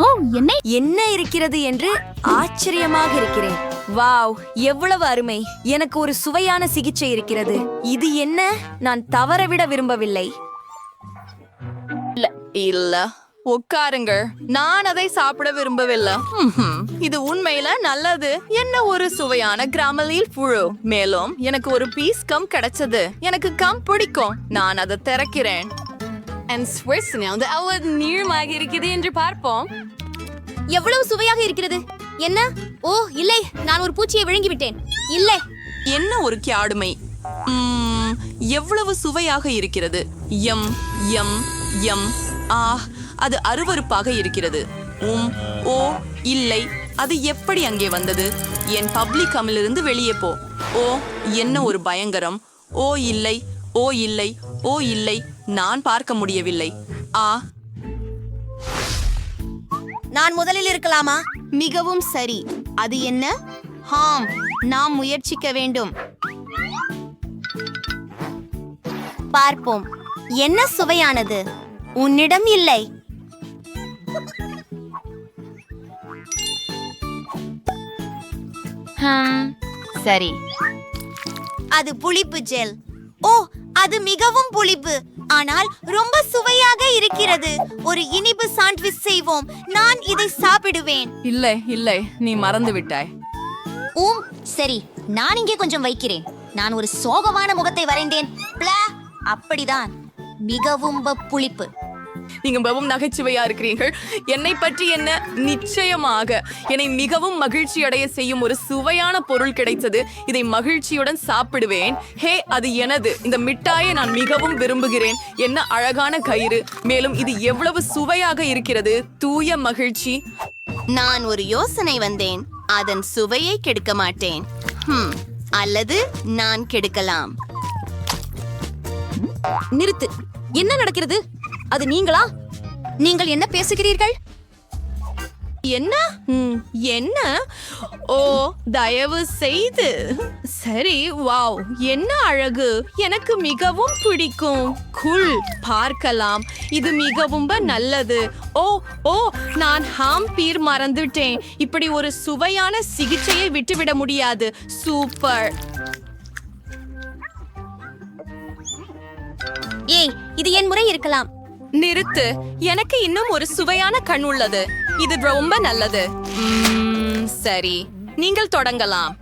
ஓ, என்ன என்ன இருக்கிறது என்று ஆச்சரியமாக இருக்கிறேன். வாவ், எவ்வளவு அருமை! எனக்கு ஒரு சுவையான சிகிச்சை இருக்கிறது. இது என்ன? நான் தவறவிட விரும்பவில்லை. இல்ல, உட்காருங்கள். நான் அதை சாப்பிட விரும்பவில்லை. இது உண்மையில நல்லது. என்ன ஒரு சுவையான கிராமலில் புழு. மேலும் எனக்கு ஒரு பீஸ் கம் கிடைச்சது. எனக்கு கம் பிடிக்கும். நான் அதை திறக்கிறேன். நீளமாக இருக்கிறது என்று பார்ப்போம். எவ்வளவு சுவையாக இருக்கிறது. என்ன? ஓ இல்லை, நான் ஒரு பூச்சியை விழுங்கி விட்டேன். இல்லை. என்ன ஒரு கியாடுமை. எவ்வளவு சுவையாக இருக்கிறது. M M M. அது அருவருப்பாக இருக்கிறது. ஓ இல்லை, அது எப்படி அங்கே வந்தது? என் பப்ளிக் கமிலிருந்து வெளியே போ. ஓ, என்ன ஒரு பயங்கரம். ஓ இல்லை, ஓ இல்லை, ஓ இல்லை, நான் பார்க்க முடியவில்லை. நான் முதலில் இருக்கலாமா? மிகவும் சரி. அது என்ன? ஹாம், நாம் முயற்சிக்க வேண்டும். பார்ப்போம். என்ன சுவையானது? உன்னிடம் இல்லை. சரி. அது புளிப்பு ஜெல். ஓ, அது மிகவும் புளிப்பு, ஆனால் ரொம்ப சுவையாக இருக்கிறது. ஒரு இனிப்பு சாண்ட்விச் செய்வோம். நான் இதை சாப்பிடுவேன். இல்லை இல்லை, நீ மறந்து விட்டாய். சரி, நான் இங்கே கொஞ்சம் வைக்கிறேன். நான் ஒரு சோகமான முகத்தை வரைந்தேன். அப்படிதான், மிகவும் புளிப்பு. நீங்க மிகவும் நகைச்சுவையா இருக்கிறீர்கள். என்னை பற்றி என்ன? நிச்சயமாக என்னை மிகவும் மகிழ்ச்சி அடைய செய்யும் ஒரு சுவையான பொருள் கிடைத்தது. இதை மகிழ்ச்சியுடன் சாப்பிடுவேன். ஹே, அது எனது. இந்த மிட்டாயை நான் மிகவும் விரும்புகிறேன். என்ன அழகான கயிறு. மேலும் இது எவ்வளவு சுவையாக இருக்கிறது. தூய மகிழ்ச்சி. நான் ஒரு யோசனை வந்தேன். அதன் சுவையை கெடுக்க மாட்டேன். அல்லது நான் கெடுக்கலாம். நிறுத்து. என்ன நடக்கிறது? அது நீங்களா? நீங்கள் என்ன பேசுகிறீர்கள்? என்ன? என்ன? ஓ, தயவு செய்து. சரி, வாவ், என்ன அழகு. எனக்கு மிகவும் பிடிக்கும். குள், பார்க்கலாம். இது மிகவும் நல்லது. ஓ, நான் ஹாம்பீர் மறந்துட்டேன். இப்படி ஒரு சுவையான சிகிச்சையை விட்டுவிட முடியாது. சூப்பர். ஏய், இது என் முறை இருக்கலாம். நிறுத்து. எனக்கு இன்னும் ஒரு சுவையான கண் உள்ளது. இது ரொம்ப நல்லது. சரி, நீங்கள் தொடங்கலாம்.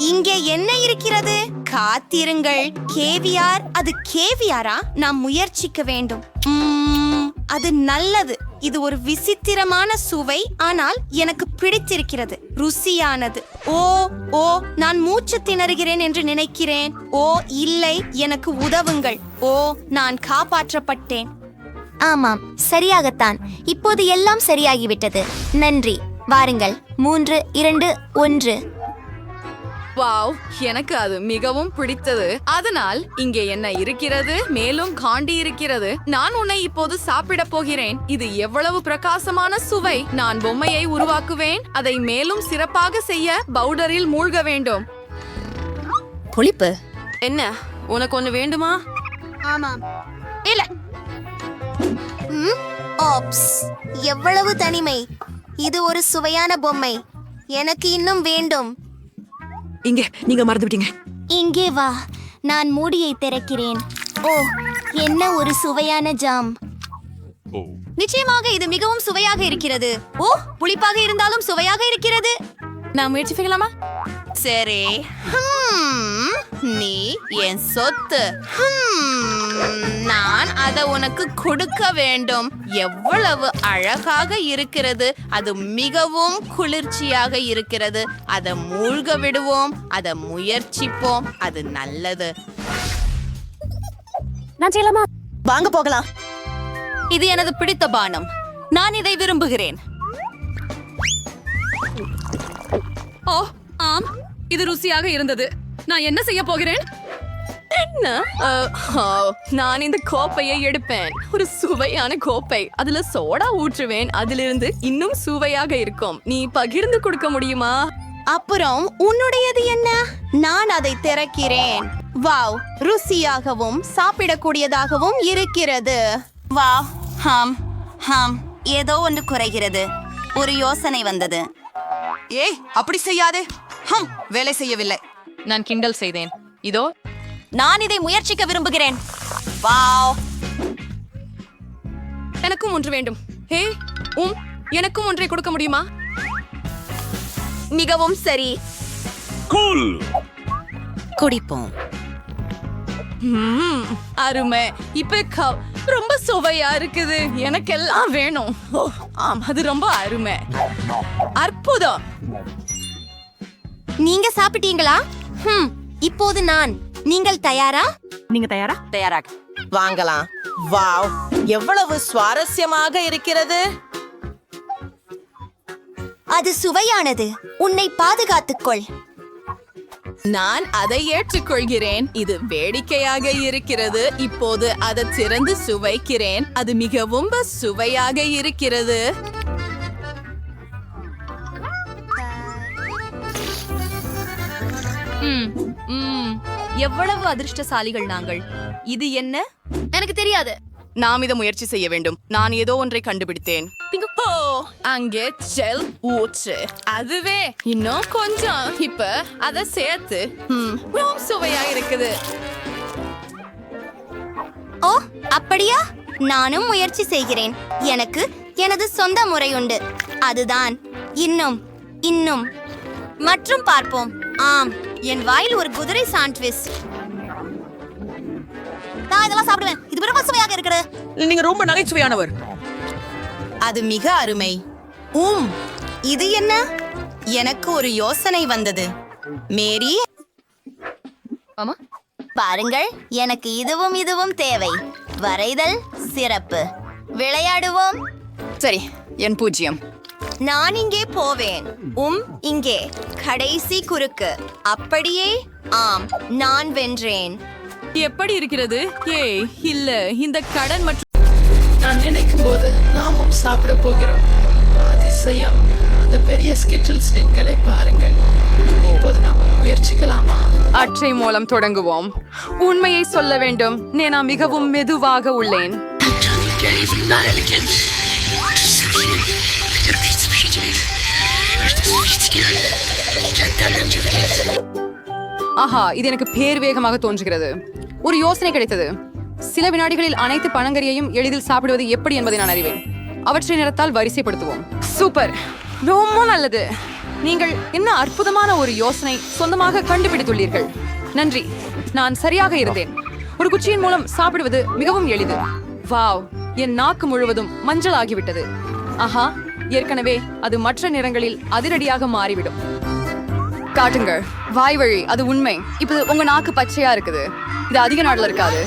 இங்கே என்ன இருக்கிறது? காத்திருங்கள். கேவியார். அது கேவியாரா? நாம் முயற்சிக்க வேண்டும். அது நல்லது. இது ஒரு விசித்திரமான சுவை, ஆனால் எனக்கு பிடித்திருக்கிறது. ருசியானது. ஓ, நான் மூச்சு திணறுகிறேன் என்று நினைக்கிறேன். ஓ இல்லை, எனக்கு உதவுங்கள். ஓ, நான் காப்பாற்றப்பட்டேன். ஆமாம், சரியாகத்தான். இப்போது எல்லாம் சரியாகிவிட்டது. நன்றி. வாருங்கள். 3, 2, 1. வாவ், எனக்கு அது மிகவும் பிடித்தது. அதனால் இங்கே என்ன இருக்கிறது? மேலும் காண்டி இருக்கிறது. நான் உன்னை இப்போது சாப்பிட போகிறேன். இது எவ்வளவு பிரகாசமான சுவை. நான் பொம்மையை உருவாக்குவேன். அதை மேலும் சிறப்பாக செய்ய பவுடரில் மூழ்க வேண்டும். புளிப்பு. என்ன, உனக்கு ஒண்ணு வேண்டுமா? ஆமாம். இல்ல. ஆப்ஸ், எவ்வளவு தனிமை. இது ஒரு சுவையான பொம்மை. எனக்கு இன்னும் வேண்டும். இங்கே, நீங்க மறந்து விட்டீங்க. இங்கே வா. நான் மூடியை திறக்கிறேன். ஓ, என்ன ஒரு சுவையான ஜாம். நிச்சயமாக இது மிகவும் சுவையாக இருக்கிறது. ஓ, புளிப்பாக இருந்தாலும் சுவையாக இருக்கிறது. நான் முயற்சி செய்யலாமா? சரி. நீ என் சொத்து. நான் அதை உனக்கு கொடுக்க வேண்டும். எவ்வளவு அழகாக இருக்கிறது. அது மிகவும் குளிர்ச்சியாக இருக்கிறது. அதை மூழ்க விடுவோம். அதை முயற்சிப்போம். அது நல்லது. நான் செய்யலாமா? வாங்க போகலாம். இது எனது பிடித்த பானம். நான் இதை விரும்புகிறேன். ஓ, ஆம், இது ருசியாக இருந்தது. நான் என்ன செய்ய போகிறேன்? என்ன? நான் இந்த கோப்பையை எடுப்பேன். ஒரு சுவையான கோப்பை. அதுல சோடா ஊற்றுவேன். அதிலிருந்து இன்னும் சுவையாக இருக்கும். நீ பகிர்ந்து கொடுக்க முடியுமா? அப்புறம் உன்னுடையது என்ன? நான் அதை திறக்கிறேன். வாவ், ருசியாகவும் சாப்பிடக்கூடியதாகவும் இருக்கிறது. வா ஹாம் ஹாம் ஏதோ ஒன்று குறைகிறது. ஒரு யோசனை வந்தது. ஏய், அப்படி செய்யாதே. வேலை செய்யவில்லை. நான் கிண்டல் செய்தேன். இதோ நான் இதை முயற்சிக்க விரும்புகிறேன். வாவ், எனக்கும் ஒன்று வேண்டும். ஹே எனக்கும் ஒன்றை கொடுக்க முடியுமா? மிகவும் சரி. குடிப்போம். அருமை. இப்ப ரொம்ப சுவையா இருக்குது. எனக்கெல்லாம் வேணும். ஆம், அது ரொம்ப அருமை. அற்புதம். நீங்க சாப்பிட்டீங்களா? இப்போது நான். நீங்கள் தயாரா? தயாராக வாங்கலாம். வாவ், எவ்வளவு சுவாரஸ்யமாக இருக்கிறது. அது சுவையானது. உன்னை பாதுகாத்துக்கொள். நான் அதை ஏற்றுக்கொள்கிறேன். இது வேடிக்கையாக இருக்கிறது. இப்போது அதை திறந்து சுவைக்கிறேன். அது மிகவும் சுவையாக இருக்கிறது. எவ்வளவு அதிர்ஷ்டசாலிகள் நாங்கள். இது என்ன? எனக்கு தெரியாது. நாம் இதை முயற்சி செய்ய வேண்டும். நான் ஏதோ ஒன்றை கண்டுபிடித்தேன். ஓ, அங்கே ஜெல் ஊற்று. அதுவே இன்னும் கொஞ்சம். இப்ப அதை சேர்த்து ரொம்ப சுவையா இருக்குது. ஓ, அப்படியா? நானும் முயற்சி செய்கிறேன். எனக்கு எனது சொந்த முறை உண்டு. அதுதான் இன்னும் மற்றும் பார்ப்போம். ஆம், என் வாயில் ஒரு குதிரை சாண்ட்விச். நான் இதெல்லாம் சாப்பிடுவேன். இது ரொம்ப சுவையாக இருக்கிறது. நீங்க ரொம்ப நகைச்சுவையானவர். அது மிக அருமை. இது என்ன? எனக்கு ஒரு யோசனை வந்தது. மேரி, ஆமா, பாருங்கள், எனக்கு இதுவும் தேவை. வரைதல் சிறப்பு. விளையாடுவோம். சரி, என் 0. நான் இங்கே போவேன். இங்கே கடைசி குறுக்கு. அப்படியே. ஆம், நான் வென்றேன். எப்படி இருக்கிறது? ஏய், இல்ல, இந்த கடன் மற்றும் நான் நினைக்கும் போது நாமும் சாப்பிட போகிறோம். அதிசயம். அந்த பெரிய ஸ்கிட்டில் ஸ்டிங்களை பாருங்கள். இப்போது நாம் முயற்சிக்கலாமா? அற்றை மூலம் தொடங்குவோம். உண்மையை சொல்ல வேண்டும், நான் மிகவும் மெதுவாக உள்ளேன். ஆஹா, இது எனக்கு பேர் வேகமாக தோன்றுகிறது. ஒரு யோசனை கிடைத்தது. சில வினாடிகளில் அனைத்து பழங்கறியையும் எளிதில் சாப்பிடுவது எப்படி என்பதை நான் அறிவேன். அவற்றை நிறத்தால் வரிசைப்படுத்துவோம். சூப்பர், ரொம்ப நல்லது. நீங்கள் என்ன அற்புதமான ஒரு யோசனை சொந்தமாக கண்டுபிடித்துள்ளீர்கள். நன்றி, நான் சரியாக இருந்தேன். ஒரு குச்சியின் மூலம் சாப்பிடுவது மிகவும் எளிது. வாவ், என் நாக்கு முழுவதும் மஞ்சள் ஆகிவிட்டது. ஆஹா, ஏற்கனவே அது மற்ற நிறங்களில் அதிரடியாக மாறிவிடும். காட்டுங்கள், வாய் வழி. அது உண்மை. இப்போ உங்க நாக்கு பச்சையா இருக்குது. இது அதிக நாள்ல இருக்காது.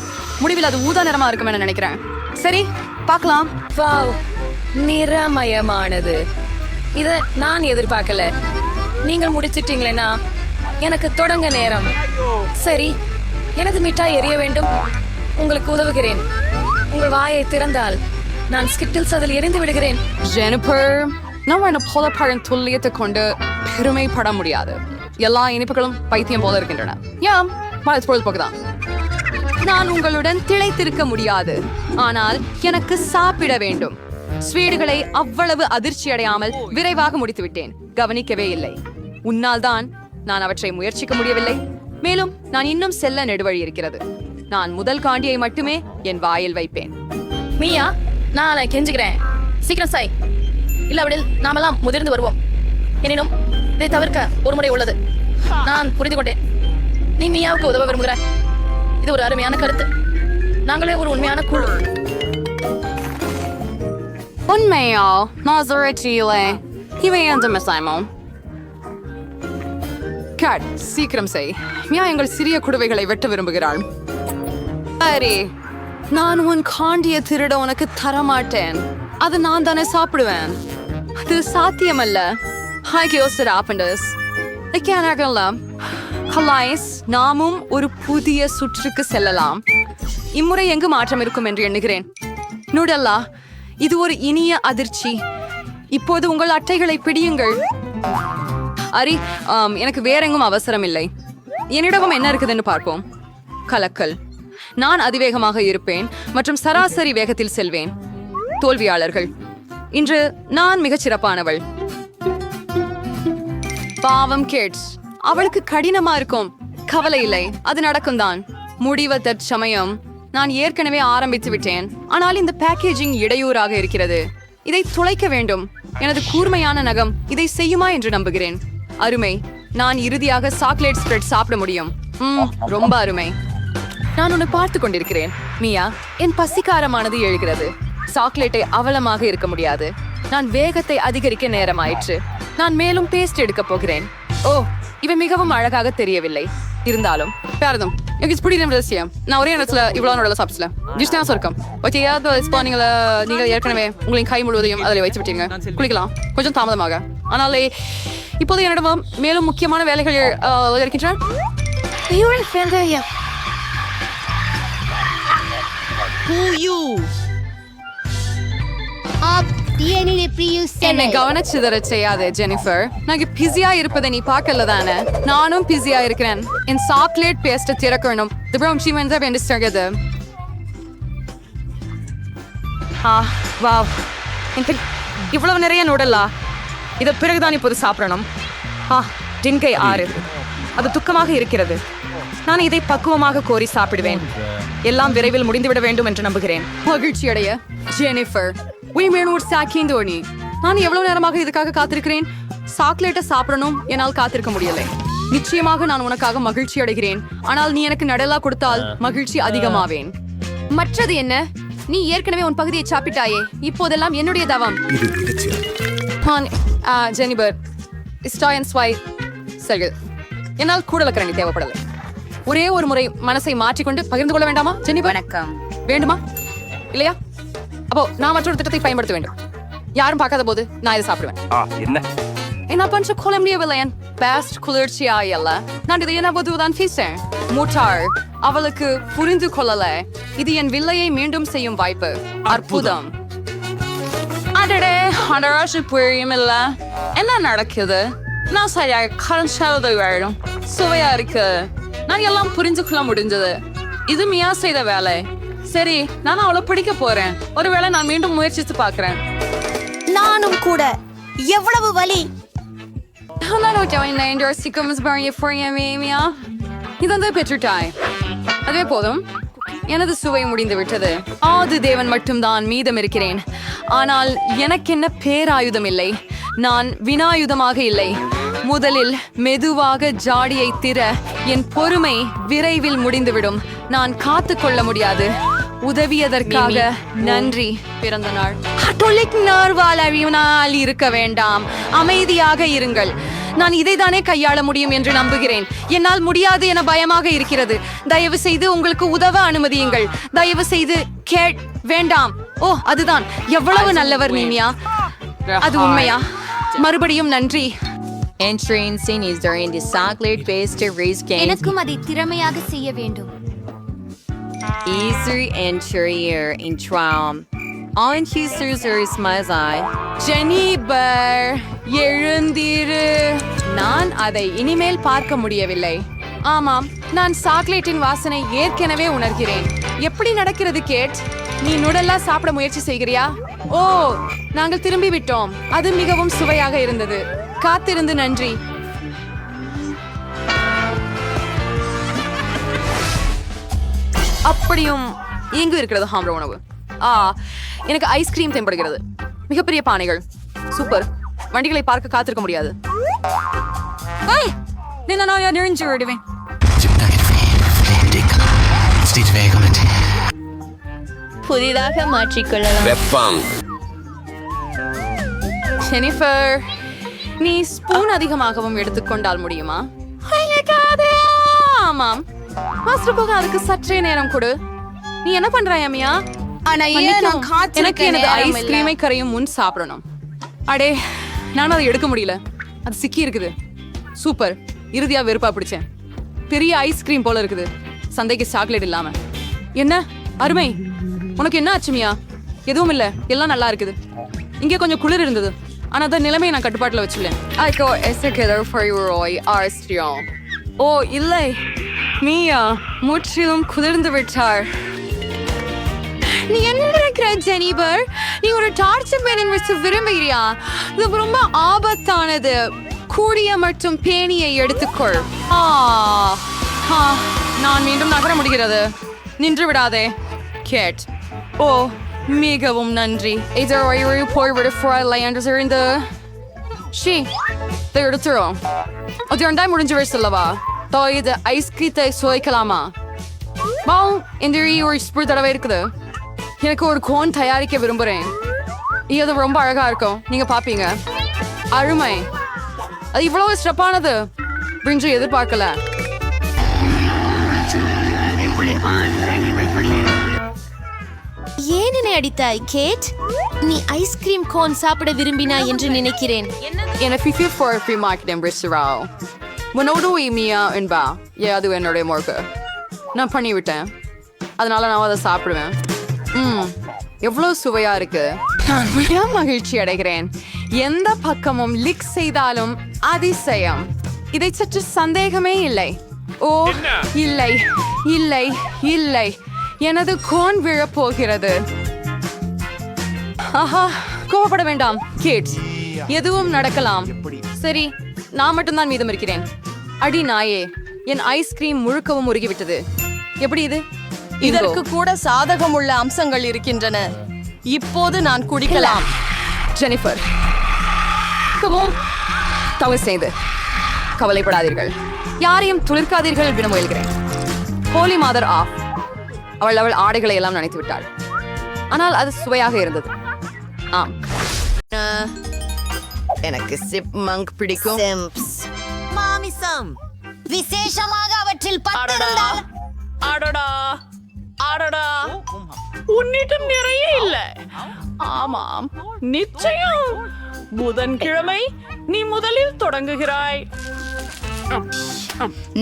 முடிவில் அது ஊதா நிறமா இருக்கும் என நினைக்கிறேன். சரி, பார்க்கலாம். வாவ், நிறமயமானது. இத நான் எதிர்பார்க்கல. நீங்கள் முடிச்சிட்டீங்களேனா? எனக்கு தொடங்க நேரம். சரி, எனது மிட்டாய் எரிய வேண்டும். உங்களுக்கு உதவுகிறேன். உங்கள் வாயை திறந்தால் நான் ஸ்கிட்டில்ஸ் அதில் எரிந்து விடுகிறேன். ஜெனிஃபர், நம்ம என்ன போலப்பழம் துல்லியத்தை கொண்டு பெருமைப்பட முடியாது. எல்லா இனிப்புகளும் பைத்தியம் போல இருக்கின்றன. பொழுதுபோக்குதான். நான் உங்களுடன் திளைத்திருக்க முடியாது, ஆனால் எனக்கு சாப்பிட வேண்டும். ஸ்வீடுகளை அவ்வளவு அதிர்ச்சி அடையாமல் விரைவாக முடித்து விட்டேன். கவனிக்கவே இல்லை. உன்னால் தான் நான் அவற்றை முயற்சிக்க முடியவில்லை. மேலும் நான் இன்னும் செல்ல நெடுவழி இருக்கிறது. நான் முதல் காண்டியை மட்டுமே என் வாயில் வைப்பேன். மீயா, நான் கெஞ்சுகிறேன், சீக்கிரம் சாய். இல்லாவிடில் நாமெல்லாம் முதிர்ந்து வருவோம். எனினும் இதை தவிர்க்க ஒரு முறை உள்ளது. நான் புரிந்து கொண்டேன். நீ மீயாவுக்கு உதவ விரும்புகிறாய். இது ஒரு அருமையான கருத்து. நாங்களே ஒரு உண்மையான குழு. உண்மையா? நாசரேட்டிலே இவை எந்த மிசாயமும் கேட், சீக்கிரம் செய். மியா எங்கள் சிறிய குடுவைகளை வெட்ட விரும்புகிறாள். சரி, நான் உன் காண்டிய திருட உனக்கு தரமாட்டேன். அது நான் தானே சாப்பிடுவேன். அது சாத்தியமல்ல. நாமும் ஒரு புதிய சுற்றுக்கு செல்லலாம். இம்முறை எங்கு மாற்றம் இருக்கும் என்று எண்ணுகிறேன். நுடல்லா, இது ஒரு இனிய அதிர்ச்சி. இப்போது உங்கள் அட்டைகளை பிடியுங்கள். அரி, எனக்கு வேற எங்கும் அவசரம் இல்லை. என்னிடமும் என்ன இருக்குதுன்னு பார்ப்போம். கலக்கல். நான் அதிவேகமாக இருப்பேன் மற்றும் சராசரி வேகத்தில் செல்வேன். தோல்வியாளர்கள். இன்று நான் மிகச் சிறப்பானவள். பாவம் கேட்ஸ், அவளுக்கு கடினமா இருக்கும். கவலை இல்லை, அது நடக்கும் தான். முடிவு தற்சமயம். நான் ஏற்கனவே ஆரம்பித்து விட்டேன், ஆனால் இந்த பேக்கேஜிங் இடையூறாக இருக்கிறது. இதை துளைக்க வேண்டும். எனது கூர்மையான நகம் இதை செய்யுமா என்று நம்புகிறேன். அருமை. நான் இறுதியாக சாக்லேட் ஸ்ப்ரெட் சாப்பிட முடியும். ரொம்ப அருமை. நான் உன்னை பார்த்து கொண்டிருக்கிறேன் மியா. என் பசிக்காரமானது எழுகிறது. சாக்லேட்டை அவலமாக இருக்க முடியாது. நான் வேகத்தை அதிகரிக்க நேரமாயிற்று. நான் மேலும் பேஸ்ட் எடுக்க போகிறேன். ஓ, இவை மிகவும் அழகாக தெரியவில்லை. இருந்தாலும் பேரதும் எனக்கு பிடிக்கும் ரகசியம். நான் ஒரே நேரத்தில் இவ்வளோ நோடல சாப்பிடல. டிஸ்டான்ஸ் இருக்கும். ஓகே, நீங்கள் ஏற்கனவே உங்களின் கை முழுவதையும் அதில் வைத்து விட்டீங்க. குளிக்கலாம் கொஞ்சம் தாமதமாக. ஆனால் இப்போது என்னிடம் மேலும் முக்கியமான வேலைகள் இருக்கின்றன. என்னை கவனிச்சுதற செய்யாதே ஜெனிஃபர். நாங்க பிஸியா இருப்பதை நீ பார்க்கல தானே? நானும் பிஸியா இருக்கிறேன். என் சாக்லேட் பேஸ்ட திறக்கணும். இவ்வளவு நிறைய நூடலா? இதை பிறகுதான் இப்போது சாப்பிடணும். டின்கை 6. அது துக்கமாக இருக்கிறது. நான் இதை பக்குவமாக கோரி சாப்பிடுவேன். எல்லாம் விரைவில் முடிந்துவிட வேண்டும் என்று நம்புகிறேன். மகிழ்ச்சி அடைய ஜெனிஃபர். நான் எவ்வளவு நேரமாக இதுக்காக காத்திருக்கிறேன். சாக்லேட்டை சாப்பிடணும். என்னால் காத்திருக்க முடியலை. நிச்சயமாக நான் உனக்காக மகிழ்ச்சி அடைகிறேன். ஆனால் நீ எனக்கு நடலா கொடுத்தால் மகிழ்ச்சி அதிகமாவேன். மற்றது என்ன? நீ ஏற்கனவே உன் பகுதியை சாப்பிட்டாயே. இப்போதெல்லாம் என்னுடைய தவம். ஜெனிபர் என்னால் கூடலக்கரணி தேவைப்படலை. ஒரே ஒரு முறை மனசை மாற்றிக்கொண்டு பகிர்ந்து கொள்ள வேண்டாமா ஜெனிபர்? வணக்கம். வேண்டுமா இல்லையா? அப்போ நான் மற்றொரு திட்டத்தை பயன்படுத்த வேண்டும். யாரும் பார்க்காத போது நான் இதை சாப்பிடுவேன். என்ன பண்ற கொள்ள முடியவில்லை. என் பெஸ்ட் குளிர்ச்சியா இல்ல. நான் இதை என்ன போதுதான் பேசேன். முட்டாள். அவளுக்கு புரிந்து கொள்ளல. இது என் வில்லையை மீண்டும் செய்யும் வாய்ப்பு. அற்புதம். அடடே, புரியும் இல்ல. என்ன நடக்குது? நான் சரியாக கரஞ்சது வேணும். சுவையா இருக்கு. நான் எல்லாம் புரிஞ்சு கொள்ள முடிஞ்சது. இது மியா செய்த வேலை. சரி, நான் அவளை பிடிக்க போறேன். ஒருவேளை நான் மீண்டும் முயற்சித்து பார்க்கிறேன். நானும் கூட. எவ்வளவு வலி. இதை பெற்றுட்டாய். அதுவே போதும். எனது சுவை முடிந்து விட்டது. ஆது தேவன் மட்டும்தான் மீதம் இருக்கிறேன். ஆனால் எனக்கு என்ன பேராயுதம் இல்லை. நான் வினாயுதமாக இல்லை. முதலில் மெதுவாக ஜாடியை திற. என் பொறுமை விரைவில் முடிந்துவிடும். நான் காத்து கொள்ள முடியாது. உதவியதற்காக நன்றி. பிறந்த நாள் இருக்க வேண்டாம். அமைதியாக இருங்கள். நான் இதைதானே கையாள முடியும் என்று நம்புகிறேன். என்னால் முடியாது என பயமாக இருக்கிறது. தயவு செய்து உங்களுக்கு உதவ அனுமதியுங்கள். தயவு செய்து வேண்டாம். ஓ, அதுதான். எவ்வளவு நல்லவர் நீமியா. அது உண்மையா? மறுபடியும் நன்றி. எனக்கும் அதை திறமையாக செய்ய வேண்டும். ஜெனிபர், எழுந்திரு. நான் அதை இனிமேல் பார்க்க முடியவில்லை. ஆமாம், நான் சாக்லேட்டின் வாசனை ஏற்கனவே உணர்கிறேன். எப்படி நடக்கிறது கேட்? நீ நுடலா சாப்பிட முயற்சி செய்கிறியா? ஓ, நாங்கள் திரும்பி விட்டோம். அது மிகவும் சுவையாக இருந்தது. காத்திருந்து நன்றி. அப்படியும் எங்கு இருக்கிறது ஹாம்ர உணவு? எனக்கு ஐஸ்கிரீம் தென்படுகிறது. மிகப்பெரிய பானைகள். சூப்பர். வண்டிகளை பார்க்க காத்திருக்க முடியாது. நிறைஞ்சு விடுவேன். புதிதாக மாற்றிக்கொள்ளலாம். ஜெனிஃபர், நீ ஸ்பூன் அதிகமாகவும் எடுத்துக்கொண்டால் முடியுமா? ஆமாம். மாஸ்டருக்கு அதுக்கு சற்றே நேரம் கொடு. நீ என்ன பண்றாய் அமியா? எனக்கு எனது ஐஸ்கிரீமை கரையும் முன் சாப்பிடணும். அடே, நான் அதை எடுக்க முடியல. அது சிக்கி இருக்குது. சூப்பர். இறுதியா வெறுப்பா பிடிச்சேன். பெரிய ஐஸ்கிரீம் போல இருக்குது. சந்தைக்கு சாக்லேட் இல்லாம. என்ன அருமை. உனக்கு என்ன ஆச்சுமியா? எதுவும் இல்ல, எல்லாம் நல்லா இருக்குது. இங்கே கொஞ்சம் குளிர் இருந்தது. ஆனா அந்த நிலைமையை நான் கட்டுப்பாட்டுல வச்சுள்ளேன். ஓ இல்லை, மீயா முற்றிலும் குளிர்ந்து விட்டார். நீ என்ன நினைக்கிற ஜெனிபர்? நீ ஒரு டார்ச்சர் பெயினிங் வச்சு விரும்புகிறியா? இது ரொம்ப ஆபத்தானது. கூடிய மற்றும் பேணியை எடுத்துக்கொள். நான் மீண்டும் நகர முடிகிறது. நின்று விடாதே கேட். ஓ மிகவும் நன்றி. இதை போய்விட இல்லை என்று தெரிந்து ஷீ இதை எடுத்துரும். அது ரெண்டாய் முடிஞ்சு சொல்லவா? இது ஐஸ்கிரீத்தை சுவைக்கலாமா? இந்த ஒரு ஸ்பூன் தடவை இருக்குது. எனக்கு ஒரு கோன் தயாரிக்க விரும்புகிறேன். இது ரொம்ப அழகா இருக்கும். நீங்க பாப்பீங்க. அருமை. அது இவ்வளவு சிறப்பானது என்று எதிர்பார்க்கல. ஏன் என்னை அடித்தாய் கேட்? நீ ஐஸ்கிரீம் கோன் சாப்பிட விரும்பினாய் என்று நினைக்கிறேன். அது என்னுடைய மொழக்கு நான் பண்ணிவிட்டேன். அதனால நான் அதை சாப்பிடுவேன். எவ்வளவு சுவையா இருக்கு. நான் மிக மகிழ்ச்சி அடைகிறேன். எந்த பக்கமும் லிக் செய்தாலும் அதிசயம். இதை சற்று சந்தேகமே இல்லை. ஓ இல்லை இல்லை இல்லை, எனது கோன் விழப்போகிறது. ஆஹா, கோவப்பட வேண்டாம் கேட், எதுவும் நடக்கலாம். சரி, நான் மட்டும்தான் மீதம் இருக்கிறேன். அடி நாயே, என் ஐஸ்கிரீம் முழுக்கவும் உருகிவிட்டது. எப்படி இது? இதற்கு கூட சாதகம் உள்ள அம்சங்கள் இருக்கின்றன. இப்போது நான் குடிக்கலாம். ஜெனிஃபர், தவறு செய்து கவலைப்படாதீர்கள். யாரையும் துளிர்க்காதீர்கள் என முயல்கிறேன். ஹோலி மாதர் ஆஃப். அவள் ஆடைகளை எல்லாம் நினைத்து விட்டாள். ஆனால் அது சுவையாக இருந்தது. ஆம், எனக்கு சிப் மங்க் பிடிக்கும். மாமிசம் விசேஷமாக அவற்றில் பத்து இருந்தால் அடடா அடடா, உன்னிடம் நிறைய இல்ல. ஆமாம், நிச்சயம். புதன்கிழமை நீ முதலில் தொடங்குகிறாய்.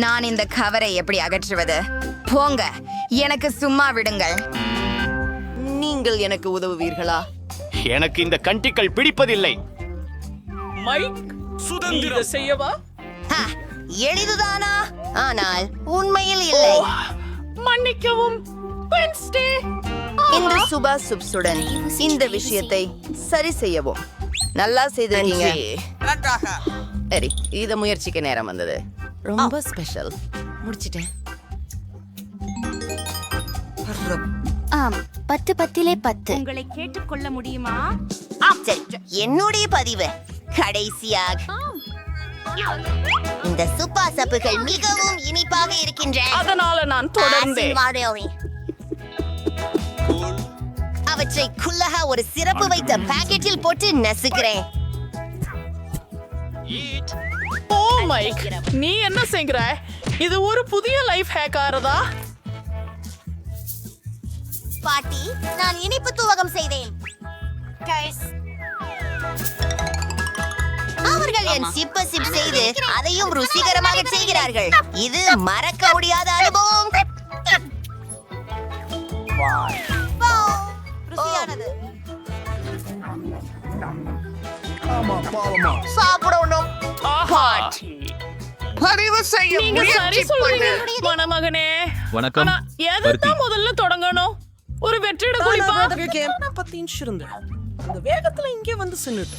நான் இந்த கவரை எப்படி அகற்றுவது? போங்க, எனக்கு சும்மா விடுங்கள். நீங்கள் எனக்கு உதவுவீர்களா? எனக்கு இந்த கண்டிகள் பிடிப்பதில்லை. மைக், சுதந்திர செய்யவா? எளிதுதானா? ஆனால் உண்மையில் இல்லை. மன்னிக்கவும் வென்ஸ்டே. இந்த சுபா சுப்ஸுடன் இந்த விஷயத்தை சரி செய்யவும். நல்லா செய்தீங்க. சரி, இத முயற்சிக்க நேரம் வந்தது. ரொம்ப ஸ்பெஷல். முடிச்சிட்டேன். ஆம், 10 10 10. உங்களை கேட்டுக்கொள்ள முடியுமா? சரி, என்னுடைய பதிவு கடைசியாக. இந்த சுப்பா சப்புகள் மிகவும் இனிப்பாக இருக்கின்றன. அதனால நான் தொடர்ந்தேன். அவற்றை குள்ளக ஒரு சிறப்பு வைத்த பாக்கெட்டில் போட்டு நசுக்கிறேன். ஓ மைக், நீ என்ன செய்கிற? இது ஒரு புதிய லைஃப் ஹேக்காரதா? பாட்டி, நான் இனிப்பு தூவகம் செய்தேன். அவர்கள் என் சிப்ப சிப் செய்து அதையும் ருசிகரமாக செய்கிறார்கள். இது மறக்க முடியாத அனுபவம். ருசியானது. சாப்பிடணும். பதிவு செய்ய நீங்க சரி சொல்றீங்க மணமகனே. வணக்கம். ஆனா எதுதான் முதல்ல தொடங்கணும்? ஒரு வெற்றிட குளிப்பா? பத்து இன்ச் இருந்தேன். அந்த வேகத்துல இங்கே வந்து சின்னுட்டு.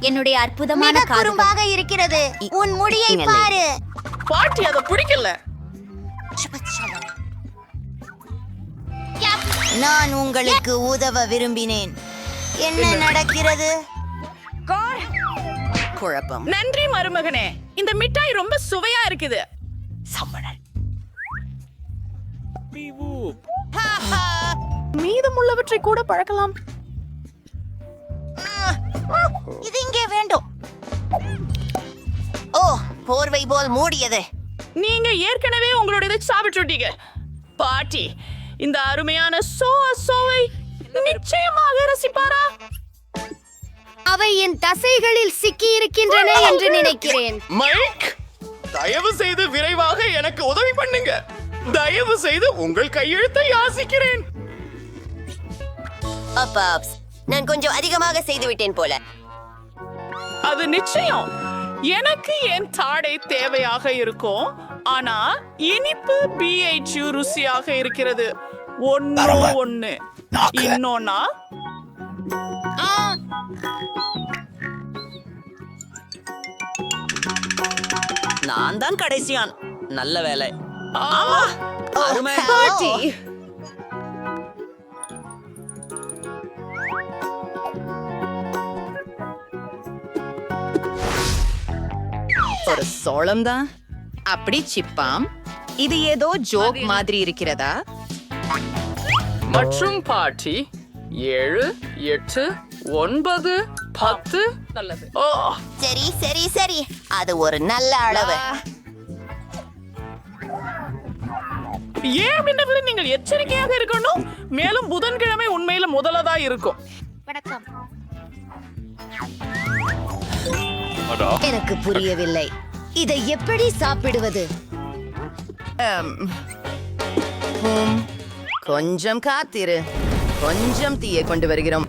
என்னுடைய அற்புதமான குறும்பாக இருக்கிறது. உன் முடியை பாரு. பாட்டி அதை பிடிக்கல. நான் உங்களுக்கு உதவ விரும்பினேன். என்ன நடக்கிறது? குழப்பம். நன்றி மருமகனே, இந்த மிட்டாய் ரொம்ப சுவையா இருக்குது. மீதமுள்ளவற்றை கூட பழக்கலாம். இது இங்கே வேண்டும். ஓ, போர்வை போல் மூடியது. நீங்க ஏற்கனவே உங்களுடைய சாப்பிட்டுட்டீங்க. பாட்டி இந்த அருமையான சோவை நிச்சயமாக ரசிப்பாரா? அவை என் தசைகளில் சிக்கி இருக்கின்றன என்று நினைக்கிறேன். மைக், தயவு செய்து விரைவாக எனக்கு உதவி பண்ணுங்க. தயவு செய்து உங்கள் கையெழுத்தை யாசிக்கிறேன். நான் கொஞ்சம் அதிகமாக செய்து விட்டேன் போல. அது நிச்சயம். எனக்கு என் தாடை தேவையாக இருக்கும், ஆனா இனிப்பு BHU ருசியாக இருக்கிறது. ஒன்னு இன்னொன்னா நான் தான் கடைசியான். நல்ல வேலை. அருமை. ஒரு சோளம் தான் அப்படி சிப்பாம். இது ஏதோ ஜோக் மாதிரி இருக்கிறதா? மற்றும் பாட்டி 7, 8, 9, 10. நல்லது. ஓ, சரி சரி சரி, அது ஒரு நல்ல அளவு. ஏன் அப்படின்றதுல நீங்கள் எச்சரிக்கையாக இருக்கணும். மேலும் புதன்கிழமை உண்மையில முதலதா இருக்கும். வணக்கம். எனக்கு புரியவில்லை. இதை எப்படி சாப்பிடுவது? கொஞ்சம் காத்திரு, கொஞ்சம் தீயை கொண்டு வருகிறோம்.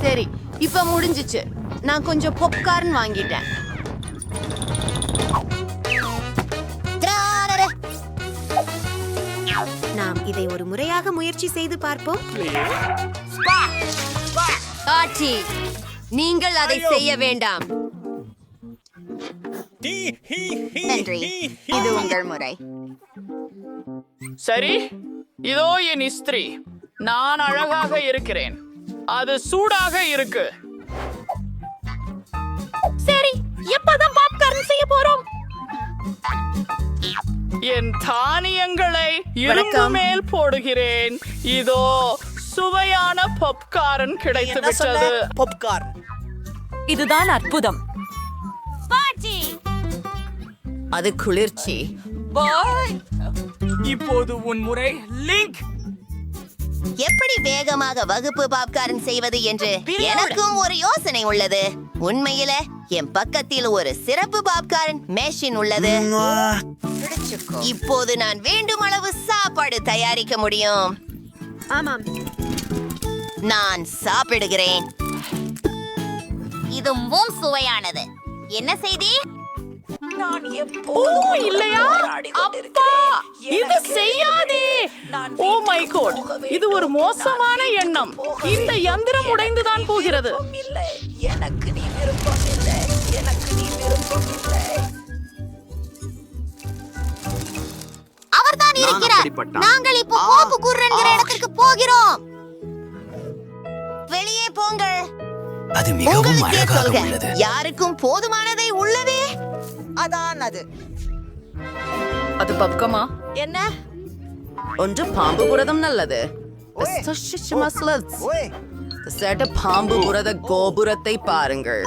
சரி, இப்ப முடிஞ்சிச்சு. நான் கொஞ்சம் பாப்கார்ன் வாங்கிட்டேன். நாம் இதை ஒரு முறையாக முயற்சி செய்து பார்ப்போம். ஆச்சி, நீங்கள் அதை செய்ய வேண்டாம். நன்றி, இது உங்கள் முறை. சரி, இதோ என் இஸ்திரி. நான் அழகாக இருக்கிறேன், அது சூடாக இருக்கு. சரி, எப்பதான் பாப்கார்ன் செய்ய போறோம்? என் தானியங்களை இரும்பு மேல் போடுகிறேன். இதோ சுவையான பாப்கார்ன் கிடைத்து விட்டது. பாப்கார்ன். இதுதான் அற்புதம். அது குளிர்ச்சி. இப்போது உன் முறை, லிங்க். எப்படி வேகமாக வகுப்பு பாப்கார்ன் செய்வது என்று எனக்கும் ஒரு யோசனை உள்ளது. உண்மையில என் பக்கத்தில் ஒரு சிறப்பு பாப்கார்ன் மெஷின் உள்ளது. இப்போது நான் வேண்டும் அளவு சாப்பாடு தயாரிக்க முடியும். ஆமாம், நான் சாப்பிடுகிறேன். இதுவும் சுவையானது. என்ன செய்தி? ஓ இல்லையா? அப்பா, இது செய்யாதே. ஓ மை காட், இது ஒரு மோசமான எண்ணம். இந்த யந்திரம் உடைந்துதான் போகிறது. எனக்கு நீ விருப்பம் இல்லை. அவர்தான் இருக்கிறார். நாங்கள் இப்போ கோப்பு குர்ரன்கிற இடத்திற்கு போகிறோம். வெளியே போங்கள். அது மிகவும் உங்களுக்கே அழகாக சொல்க. உள்ளது. யாருக்கும் போதுமானதை உள்ளதே. அது பக்கமா? என்ன? ஒன்று பாம்பு புரதம் நல்லது. பாம்பு புரத கோபுரத்தை பாருங்கள்.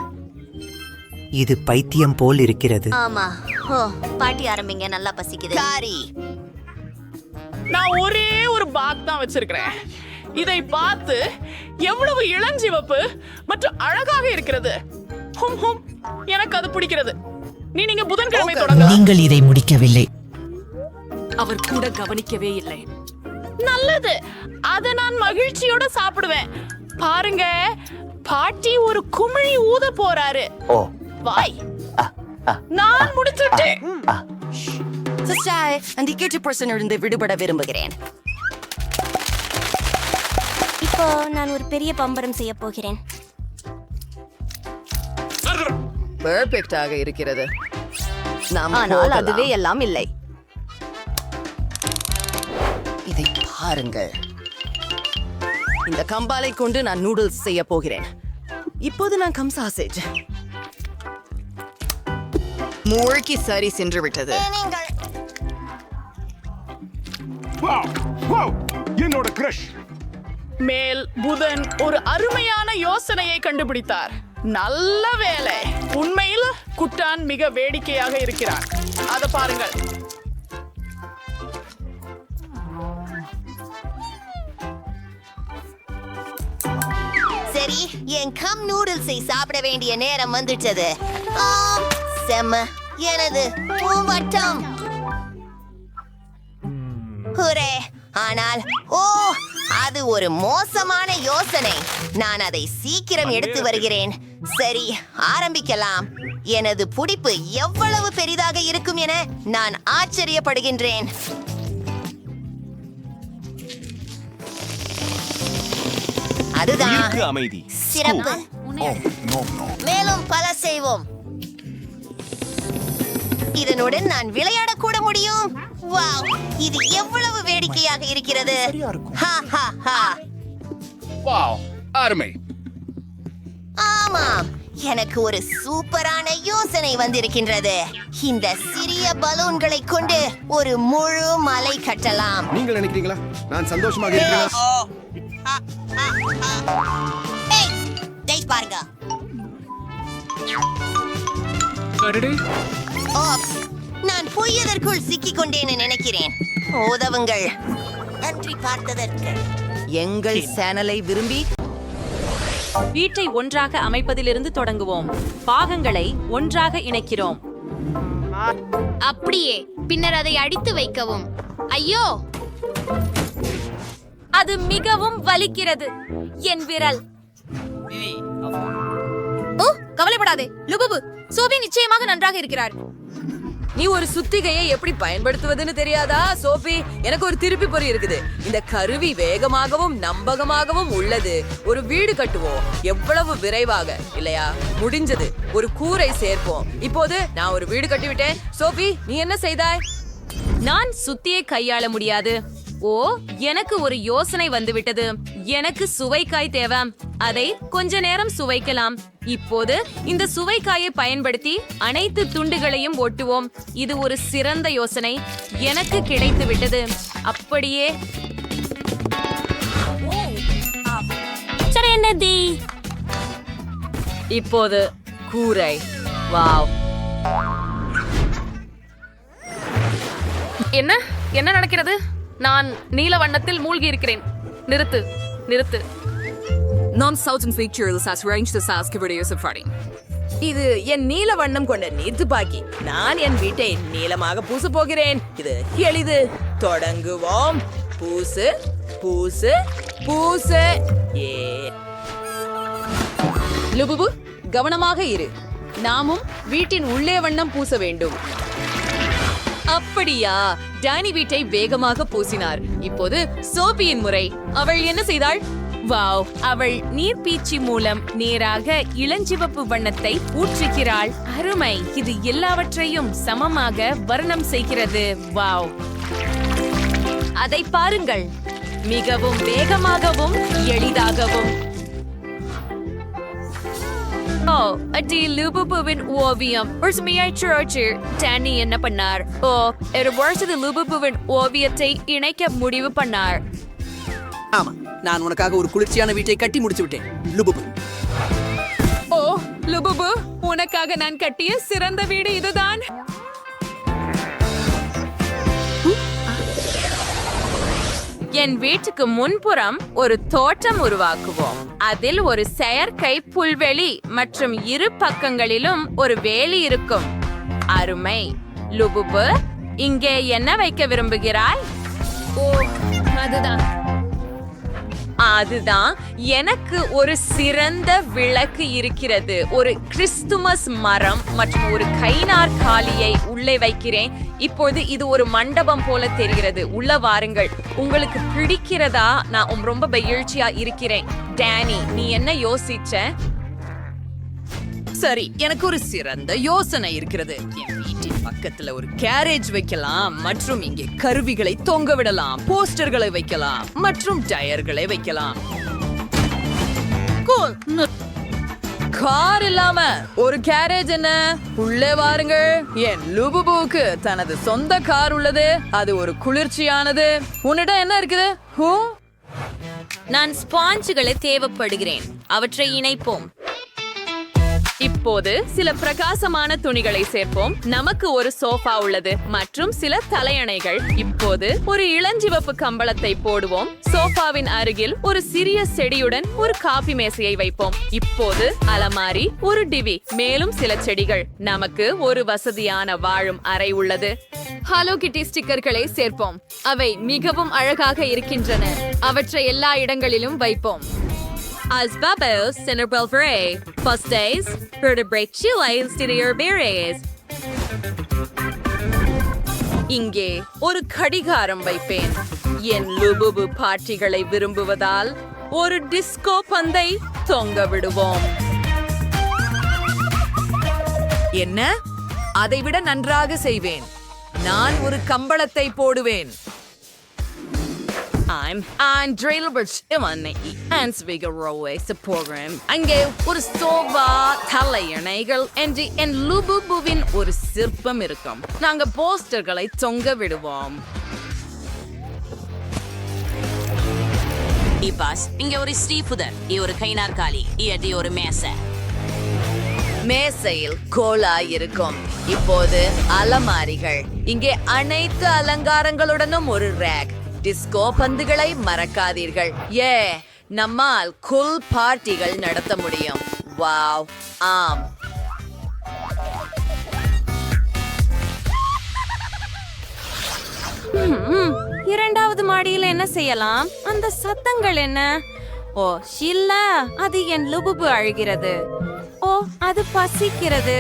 இது பைத்தியம் போல் இருக்கிறது. ஆமா. ஓ, பாட்டி ஆரம்பிங்க, நல்லா பசிக்குது. சாரி. நான் ஒரே ஒரு பாக் தான் வச்சிருக்கிறேன். இதை பார்த்து எவ்வளவு இளஞ்சிவப்பு மற்றும் அழகாக இருக்கிறது. ஹும் ஹும், எனக்கு அது பிடிக்கிறது. நீங்க புதன்கிழமை தொடங்க. நீங்கள் இதை முடிக்கவில்லை. அவர் கூட கவனிக்கவே இல்லை. நல்லது, அத நான் மகிழ்ச்சியோட சாப்பிடுவேன். பாருங்க, பாட்டி ஒரு குமிழி ஊத போறாரு. வாய், நான் முடிச்சிட்டேன். அந்த கெட்ட பர்சன் இருந்து விடுபட விரும்புகிறேன். இப்போ நான் ஒரு பெரிய பம்பரம் செய்ய போகிறேன். பெர்ஃபெக்ட்டாக இருக்கிறது. ஆனால் அதுவே எல்லாம் இல்லை. இதை பாருங்கள். இந்த கம்பாலை கொண்டு நான் நூடுல்ஸ் செய்ய போகிறேன். இப்போது நான் கம் சாசேஜ். மூழ்கி சரி சென்று விட்டது. என்னோட கிரஷ். மேல் புதன் ஒரு அருமையான யோசனையை கண்டுபிடித்தார். நல்ல வேலை. உண்மையில் குட்டான் மிக வேடிக்கையாக இருக்கிறான். அத பாருங்கள். சரி, என் கம் நூடுல்ஸை சாப்பிட வேண்டிய நேரம் வந்துட்டது. செம்ம, எனது பூவட்டம். ஹுரே! ஆனால் ஓ, அது ஒரு மோசமான யோசனை. நான் அதை சீக்கிரம் எடுத்து வருகிறேன். சரி, ஆரம்பிக்கலாம். எனது புடிப்பு எவ்வளவு பெரிதாக இருக்கும் என நான் ஆச்சரியப்படுகின்றேன். அதுதான் அமைதி. சிறப்பு. மேலும் பல செய்வோம். இதனுடன் நான் விளையாட கூட முடியும். வாவ், இது எவ்வளவு வேடிக்கையாக இருக்கிறது. ஹா ஹா ஹா. வாவ், அருமை. ஆமாம், எனக்கு ஒரு சூப்பரான யோசனை வந்திருக்கின்றது. இந்த சிறிய பலூன்களை கொண்டு ஒரு முழு மலை கட்டலாம். நீங்கள் நினைக்கிறீங்களா நான் சந்தோஷமாக இருக்கிறேன்? ஏய், டேய் பாருங்க. ஓப்ஸ், நான் பொய்யதற்குள் சிக்கிக் கொண்டேன்னு நினைக்கிறேன். உதவுங்கள். நன்றி பார்த்ததற்கு. எங்கள் சேனலை விரும்பி வீட்டை ஒன்றாக அமைப்பதிலிருந்து தொடங்குவோம். பாகங்களை ஒன்றாக இணைக்கிறோம். அப்படியே பின்னர் அதை அடித்து வைக்கவும். ஐயோ, அது மிகவும் வலிக்கிறது. என் விரல். ஓ, கவலைப்படாதே லுபுபு. சோபி நிச்சயமாக நன்றாக இருக்கிறார். நீ ஒரு சுத்திகையை எப்படி பயன்படுத்துவதுன்னு தெரியாதா சோபி? எனக்கு ஒரு திருப்பி பொறி இருக்குது. இந்த கருவி வேகமாகவும் நம்பகமாகவும் உள்ளது. ஒரு வீடு கட்டுவோம். எவ்வளவு விரைவாக இல்லையா? முடிஞ்சது. ஒரு கூரை சேர்ப்போம். இப்போது நான் ஒரு வீடு கட்டிவிட்டேன். சோபி, நீ என்ன செய்தாய்? நான் சுத்தியை கையாள முடியாது. ஓ, எனக்கு ஒரு யோசனை வந்துவிட்டது. எனக்கு சுவைக்காய் தேவை. அதை கொஞ்ச நேரம் சுவைக்கலாம். இப்போது இந்த சுவைக்காயை பயன்படுத்தி அனைத்து துண்டுகளையும் ஒட்டுவோம். இது ஒரு சிறந்த யோசனை. எனக்கு கிடைத்து விட்டது. அப்படியே என்னதி இப்போது கூரை. வாவ். என்ன என்ன நடக்கிறது? நான் நீல வண்ணத்தில் மூழ்கி இருக்கிறேன். நிறுத்து, நிறுத்து. இது என் நீல வண்ணம் கொண்ட நீர்த்துப்பாக்கி. நான் என் வீட்டை நீலமாக பூச போகிறேன். இது எளிது. தொடங்குவோம். பூசு பூசு பூசு. ஏ லுபுபு, கவனமாக இரு. நாமும் வீட்டின் உள்ளே வண்ணம் பூச வேண்டும். அப்படியா? டானி வீட்டை வேகமாக பூசினார். இப்போது சோபியின் முறை. அவள் என்ன செய்தாள்? வாவ், அவள் நீர்பீச்சி மூலம் நேராக இளஞ்சிவப்பு வண்ணத்தை ஊற்றுகிறாள். அருமை. இது எல்லாவற்றையும் சமமாக வர்ணம் செய்கிறது. வாவ், அதை பாருங்கள். மிகவும் வேகமாகவும் எளிதாகவும். ஓ, அடி லுபுபுவின் ஓவியம். டானி என்ன பண்ணார்? ஓ, ஒரு வருஷத்து லுபுபுவின் ஓவியத்தை இணைக்க முடிவு பண்ணார். ஆமா, நான் உனக்காக ஒரு குளிர்ச்சியான வீட்டை கட்டி முடிச்சு விட்டேன் லுபுபு. ஓ லுபுபு, உனக்காக நான் கட்டிய சிறந்த வீடு இதுதான். என் வீட்டுக்கு முன்புறம் ஒரு தோட்டம் உருவாக்குவோம். அதில் ஒரு செயற்கை புல்வெளி மற்றும் இரு பக்கங்களிலும் ஒரு வேலி இருக்கும். அருமை. லுபுபு, இங்கே என்ன வைக்க விரும்புகிறாய்? ஓ, அதுதான். அதுதான். எனக்கு ஒரு சிறந்த விளக்கு இருக்கிறது. ஒரு கிறிஸ்துமஸ் மரம் மற்றும் ஒரு கைநாற்காலியை உள்ளே வைக்கிறேன். இப்போது இது ஒரு மண்டபம் போல தெரிகிறது. உள்ள வாருங்கள். உங்களுக்கு பிடிக்கிறதா? நான் ரொம்ப மகிழ்ச்சியா இருக்கிறேன். டானி, நீ என்ன யோசிச்ச? சரி, எனக்கு ஒரு சிறந்த யோசனை இருக்கிறது. என் வீட்டின் பக்கத்துல ஒரு கேரேஜ் வைக்கலாம் மற்றும் இங்கே கருவிகளை தொங்க விடலாம். போஸ்டர்களை வைக்கலாம் மற்றும் டயர்களை வைக்கலாம். கார் இல்லாம ஒரு கேரேஜ் என்ன? உள்ளே வாருங்கள். என் லுபுபுக்கு தனது சொந்த கார் உள்ளது. அது ஒரு குளிர்ச்சியானது. உன்னிடம் என்ன இருக்குது? நான் ஸ்பாஞ்சுகளை தேவைப்படுகிறேன். அவற்றை இணைப்போம். இப்போது சில பிரகாசமான துணிகளை சேர்ப்போம். நமக்கு ஒரு சோஃபா உள்ளது மற்றும் சில தலையணைகள். இப்போது ஒரு இளஞ்சிவப்பு கம்பளத்தை போடுவோம். சோஃபாவின் அருகில் ஒரு சிறிய செடியுடன் ஒரு காபி மேசையை வைப்போம். இப்போது அலமாரி, ஒரு டிவி, மேலும் சில செடிகள். நமக்கு ஒரு வசதியான வாழும் அறை உள்ளது. ஹலோ கிட்டி ஸ்டிக்கர்களை சேர்ப்போம். அவை மிகவும் அழகாக இருக்கின்றன. அவற்றை எல்லா இடங்களிலும் வைப்போம். As bubbles, Cinderbell Vray, Postes, Vertebrate Chiles, Didier Beres. இங்கே ஒரு கடிகாரம் வைப்பேன். என் லுபுபு பாட்டிகளை விரும்புவதால் ஒரு டிஸ்கோ பந்தை தொங்க விடுவோம். என்ன? அதைவிட நன்றாக செய்வேன். நான் ஒரு கம்பளத்தை போடுவேன். I'm Drillbert Imani and Spiegel Railway program. அங்கே ஒரு சோபா, தலையணைகள் என்று என் லுபுபுவின் ஒரு சிற்பம் இருக்கும். நாங்க போஸ்டர்களை தொங்க விடுவோம். இங்க ஒரு ஸ்ரீபுதர், ஒரு கை நாற்காலி, ஒரு மேசை. மேசையில் கோலா இருக்கும். இப்போது அலமாரிகள். இங்கே அனைத்து அலங்காரங்களுடனும் ஒரு ரேக். டிஸ்கோ பந்துகளை மறக்காதீர்கள். நம்மால் குல் பார்ட்டிகள் நடத்த முடியும். வாவ், ஆம். இரண்டாவது மாடியில் என்ன செய்யலாம்? அந்த சத்தங்கள் என்ன? ஓ ஷில்ல, அது என் லுபுபு அழுகிறது. ஓ, அது பசிக்கிறது.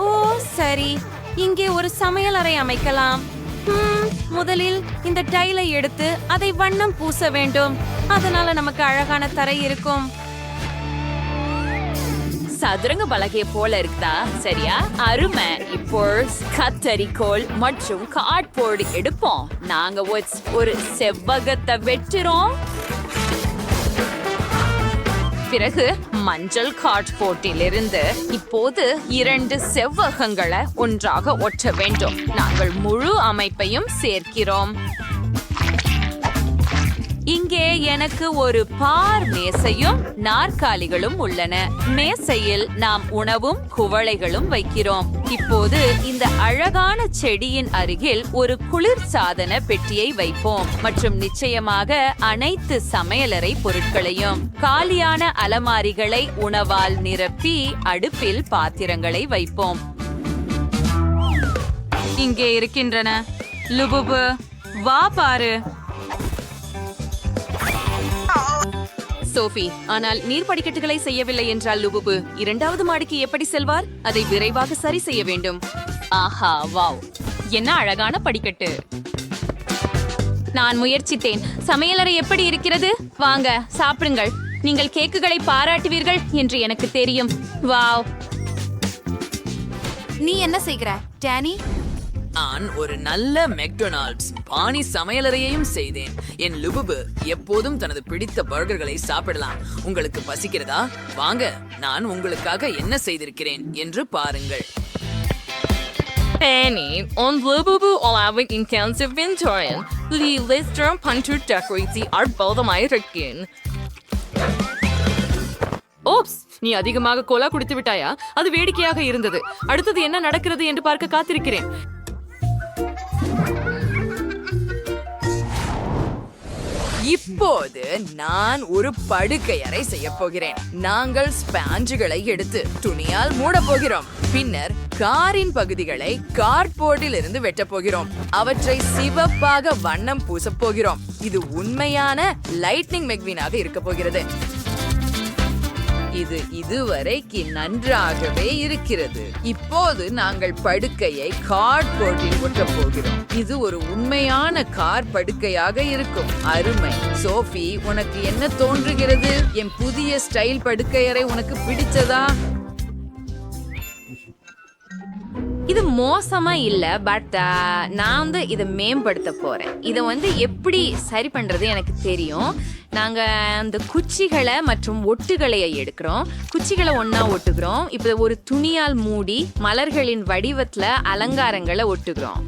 ஓ சரி, இங்கே ஒரு சமையலறை அமைக்கலாம். முதலில் இந்த டைலை எடுத்து அதை வண்ணம் பூச வேண்டும். அதனால நமக்கு அழகான தரை இருக்கும். சதுரங்க பலகை போல இருக்குதா? சரியா? அருமை. இப்போ கத்தரிக்கோல் மற்றும் கார்ட்போர்டு எடுப்போம். நாங்க ஒரு செவ்வகத்தை வெட்டுறோம். பிறகு மஞ்சள் கார்ட்போர்டிலிருந்து இப்போது 2 செவ்வகங்களை ஒன்றாக ஒட்ட வேண்டும். நாங்கள் முழு அமைப்பையும் சேர்க்கிறோம். இங்கே எனக்கு ஒரு பார் மேசையும் நாற்காலிகளும் உள்ளன. மேசையில் நாம் உணவும் குவளைகளும் வைக்கிறோம். இப்போது இந்த அழகான செடியின் அருகில் ஒரு குளிர்சாதன பெட்டியை வைப்போம் மற்றும் நிச்சயமாக அனைத்து சமையலறை பொருட்களையும். காலியான அலமாரிகளை உணவால் நிரப்பி அடுப்பில் பாத்திரங்களை வைப்போம். இங்கே இருக்கின்றன. லுபுபு, வா பாரு. சோஃபி, ஆனால் நீர் படிக்கட்டுகளை செய்யவில்லை என்றால் லுபுபு 2வது மாடிக்கு எப்படி செல்வார்? அதை விரைவாக சரி செய்ய வேண்டும். ஆஹா, வாவ், என்ன அழகான படிக்கட்டு. நான் முயற்சித்தேன். சமையலறை எப்படி இருக்கிறது? வாங்க சாப்பிடுங்கள். நீங்கள் கேக்குகளை பாராட்டுவீர்கள் என்று எனக்கு தெரியும். வாவ். நீ என்ன செய்கிற டேனி? நான் ஒரு நல்ல மெக்டொனால்ட்ஸ் பாணி சமையலறையையும் செய்தேன். என் லுபுபு எப்போதும் தனது பிடித்த பர்கர்களை சாப்பிடலாம். உங்களுக்கு பசிக்கிறதா? வாங்க, நான் உங்களுக்காக என்ன செய்திருக்கிறேன் என்று பாருங்கள். Penny, on Lububu allowing intensive venturing, Lister Punter decorates அற்புதமாய் இருக்கேன். ஓப்ஸ், நீ அதிகமாக கோலா குடித்து விட்டாயா? அது வேடிக்கையாக இருந்தது. அடுத்தது என்ன நடக்கிறது என்று பார்க்க காத்திருக்கிறேன். இப்போது நான் ஒரு படுக்கை அறை செய்ய போகிறேன். நாங்கள் ஸ்பாஞ்சுகளை எடுத்து துணியால் மூட போகிறோம். பின்னர் காரின் பகுதிகளை கார்ட்போர்டில் இருந்து வெட்ட போகிறோம். அவற்றை சிவப்பாக வண்ணம் பூச போகிறோம். இது உண்மையான லைட்னிங் மெக்வீனாக இருக்க போகிறது. இது இதுவரைக்கு நன்றாகவே இருக்கிறது. இப்போது நாங்கள் படுக்கையை கார்ட்போர்டில் ஒட்ட போகிறோம். இது ஒரு உண்மையான கார் படுக்கையாக இருக்கும். அருமை. சோஃபி, உனக்கு என்ன தோன்றுகிறது? என் புதிய ஸ்டைல் படுக்கையறை உனக்கு பிடிச்சதா? இது மோசமா இல்ல, பட் நான் இதை மேம்படுத்த போறேன். இதை எப்படி சரி பண்றது எனக்கு தெரியும். நாங்க அந்த குச்சிகளை மற்றும் ஒட்டுகளை எடுக்கிறோம். குச்சிகளை ஒண்ணா ஒட்டுகிறோம். இப்ப ஒரு துணியால் மூடி மலர்களின் வடிவத்துல அலங்காரங்களை ஒட்டுகிறோம்.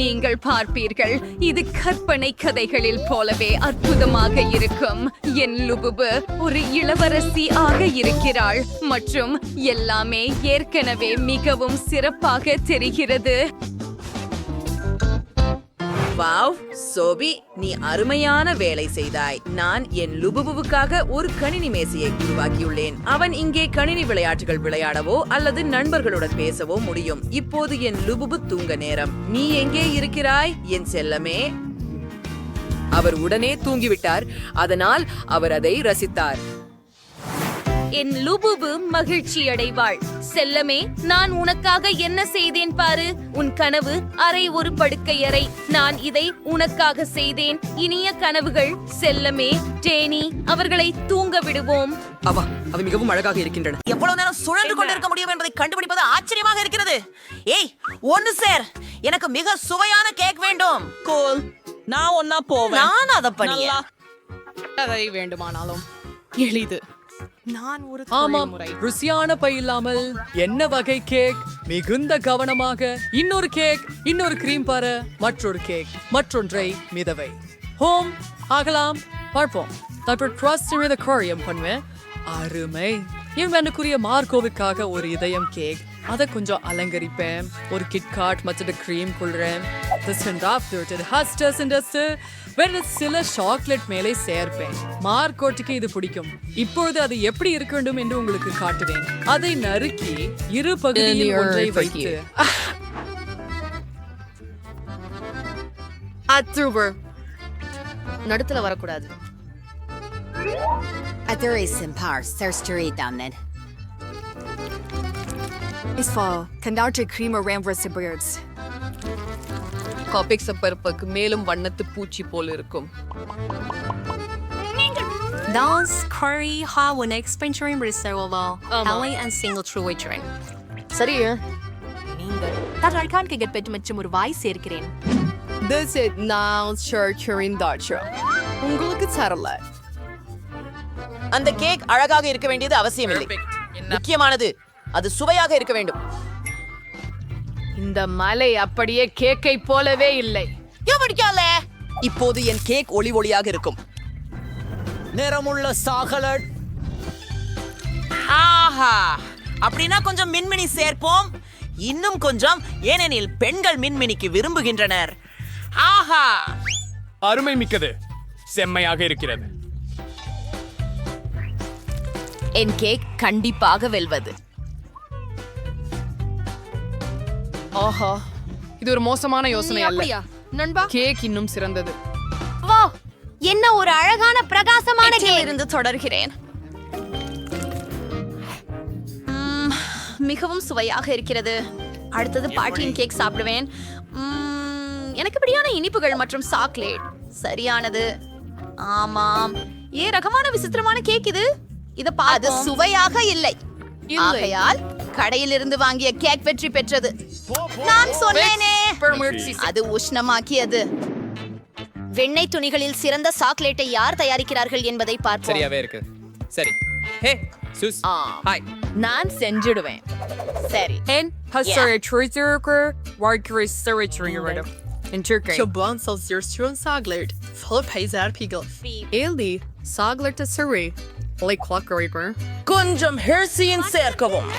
நீங்கள் பார்ப்பீர்கள், இது கற்பனை கதைகளில் போலவே அற்புதமாக இருக்கும். என் லுபுபு ஒரு இளவரசி ஆக இருக்கிறாள் மற்றும் எல்லாமே ஏற்கனவே மிகவும் சிறப்பாக தெரிகிறது. வாவ் சோபி, நீ அருமையான வேலை செய்தாய். நான் என் லுபுபுவுக்காக ஒரு கணினி மேசையை உருவாக்கியுள்ளேன். அவன் இங்கே கணினி விளையாட்டுகள் விளையாடவோ அல்லது நண்பர்களுடன் பேசவோ முடியும். இப்போது என் லுபுபு தூங்க நேரம். நீ எங்கே இருக்கிறாய் என் செல்லமே? அவர் உடனே தூங்கிவிட்டார், அதனால் அவர் அதை ரசித்தார். என் லுபுபு மகிழ்ச்சி அடைவாள். செல்லமே, நான் உனக்காக என்ன செய்தேன் பாரு. உன் கனவு அறை ஒரு படுக்கை அறை. நான் இதை உனக்காக செய்தேன். இனிய கனவுகள் செல்லமே. டேனி, அவர்களை தூங்க விடுவோம். அவை மிகவும் அழகாக இருக்கின்றன. எவ்வளவு நேரம் சுழன்று கொண்டிருக்க முடியும் என்பதை கண்டுபிடிப்பது ஆச்சரியமாக இருக்கிறது. ஏய், ஒன்னு சார், எனக்கு மிக சுவையான கேக் வேண்டும். கோல், நான் ஒன்னா போவேன். நான் அதை பண்ணிய அதை வேண்டுமானாலும் எளிது. நான் ஒரு ஆமாம், ருசியான பை இல்லாமல் என்ன வகை கேக்? மிகுந்த கவனமாக இன்னொரு கேக், இன்னொரு கிரீம் பாரு, மற்றொரு கேக், மற்றொன்றை மிதவை. ஹோம் ஆகலாம், பார்ப்போம். அப்புறம் ட்ரஸ்ட் மீது கோரியம் பண்ணுவேன். அருமை. என் எனக்குரிய மார்க்கோவுக்காக ஒரு இதயம் கேக், அதை கொஞ்சம் அலங்கரிப்பேன். ஒரு கிட்காட் மற்றும் கிரீம் கொள்றேன். வேற சில சாக்லேட் மேலே சேர்ப்பேன். மார்க்கோட்டுக்கு இது பிடிக்கும். இப்பொழுது அது எப்படி இருக்க வேண்டும் என்று உங்களுக்கு காட்டுவேன். அதை நறுக்கி இரு பகுதியில் ஒன்றை வைத்து நடுத்துல வரக்கூடாது. காபிக்ஸ் பருப்புக்கு மேலும் வண்ணத்து பூச்சி போல் இருக்கும். சரி, மற்றும் ஒரு வாய் சேர்க்கிறேன். உங்களுக்கு தரல. அந்த கேக் அழகாக இருக்க வேண்டியது அவசியமில்லை. முக்கியமானது அது சுவையாக இருக்க வேண்டும். இந்த மலை அப்படியே கேக்கை போலவே இல்லை. இப்போது என் கேக் ஒளி ஒளியாக இருக்கும். நிறமுள்ள சாக்லேட். ஆஹா, அப்படின்னா கொஞ்சம் மின்மினி சேர்ப்போம். இன்னும் கொஞ்சம், ஏனெனில் பெண்கள் மின்மினிக்கு விரும்புகின்றனர். ஆஹா, அருமை மிக்கது, செம்மையாக இருக்கிறது. என் கேக் கண்டிப்பாக வெல்வது. ஆஹா, இது ஒரு மோசமான யோசனை அல்ல. நண்பா, கேக் இன்னும் சிறந்தது. வா, என்ன ஒரு அழகான பிரகாசமான கேக். இருந்து தொடர்கிறேன். மிகவும் சுவையாக இருக்கிறது. அடுத்தது பாட்டியின் கேக் சாப்பிடுவேன். எனக்கு பிடியான இனிப்புகள் மற்றும் சாக்லேட். சரியானது. ஆமாம், ரகமான விசித்திரமான கேக் இது. இத அது சுவையாக இல்லை. ஆகையால் கடையிலிருந்து வாங்கிய கேக் வெற்றி பெற்றது. நான் சொன்னேனே, அது உஷ்ணமாக்கியது. வெண்ணெய் துணிகளில் சிறந்த சாக்லேட்டை யார் தயாரிக்கிறார்கள் என்பதை பார்ப்போம். சரியாவே இருக்கு. சரி. ஹே சுஸ், ஹாய். நான் செஞ்சிடுவேன். சரி. கொஞ்சம் ஹெர்சியின் சேர்க்கவும்.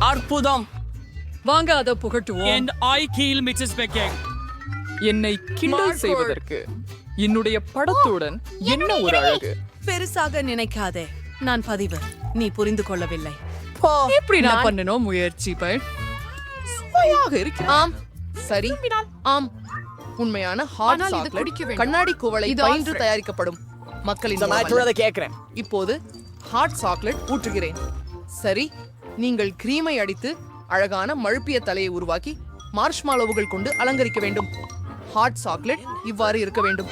அற்புதம். வாங்க அதை புகட்டுவோம். என்னை கிண்டல் செய்வதற்கு என்னுடைய படத்துடன் என்ன ஒரு அழகு. பெருசாக நினைக்காதே, நான் பதிவு. நீ புரிந்து கொள்ளவில்லை. எப்படி நான் பண்ணணும் முயற்சி சுவையாக இருக்கு. ஆம், சரி. ஆம், உண்மையான ஹாட் சாக்லேட் கண்ணாடி குவளை பயின்று தயாரிக்கப்படும். மக்களின் கேட்கிறேன். இப்போது ஹாட் சாக்லேட் ஊற்றுகிறேன். சரி, நீங்கள் கிரீமை அடித்து அழகான மழுப்பிய தலையை உருவாக்கி மார்ஷ்மாலோவுகள் கொண்டு அலங்கரிக்க வேண்டும். ஹாட் சாக்லேட் இவ்வாறு இருக்க வேண்டும்.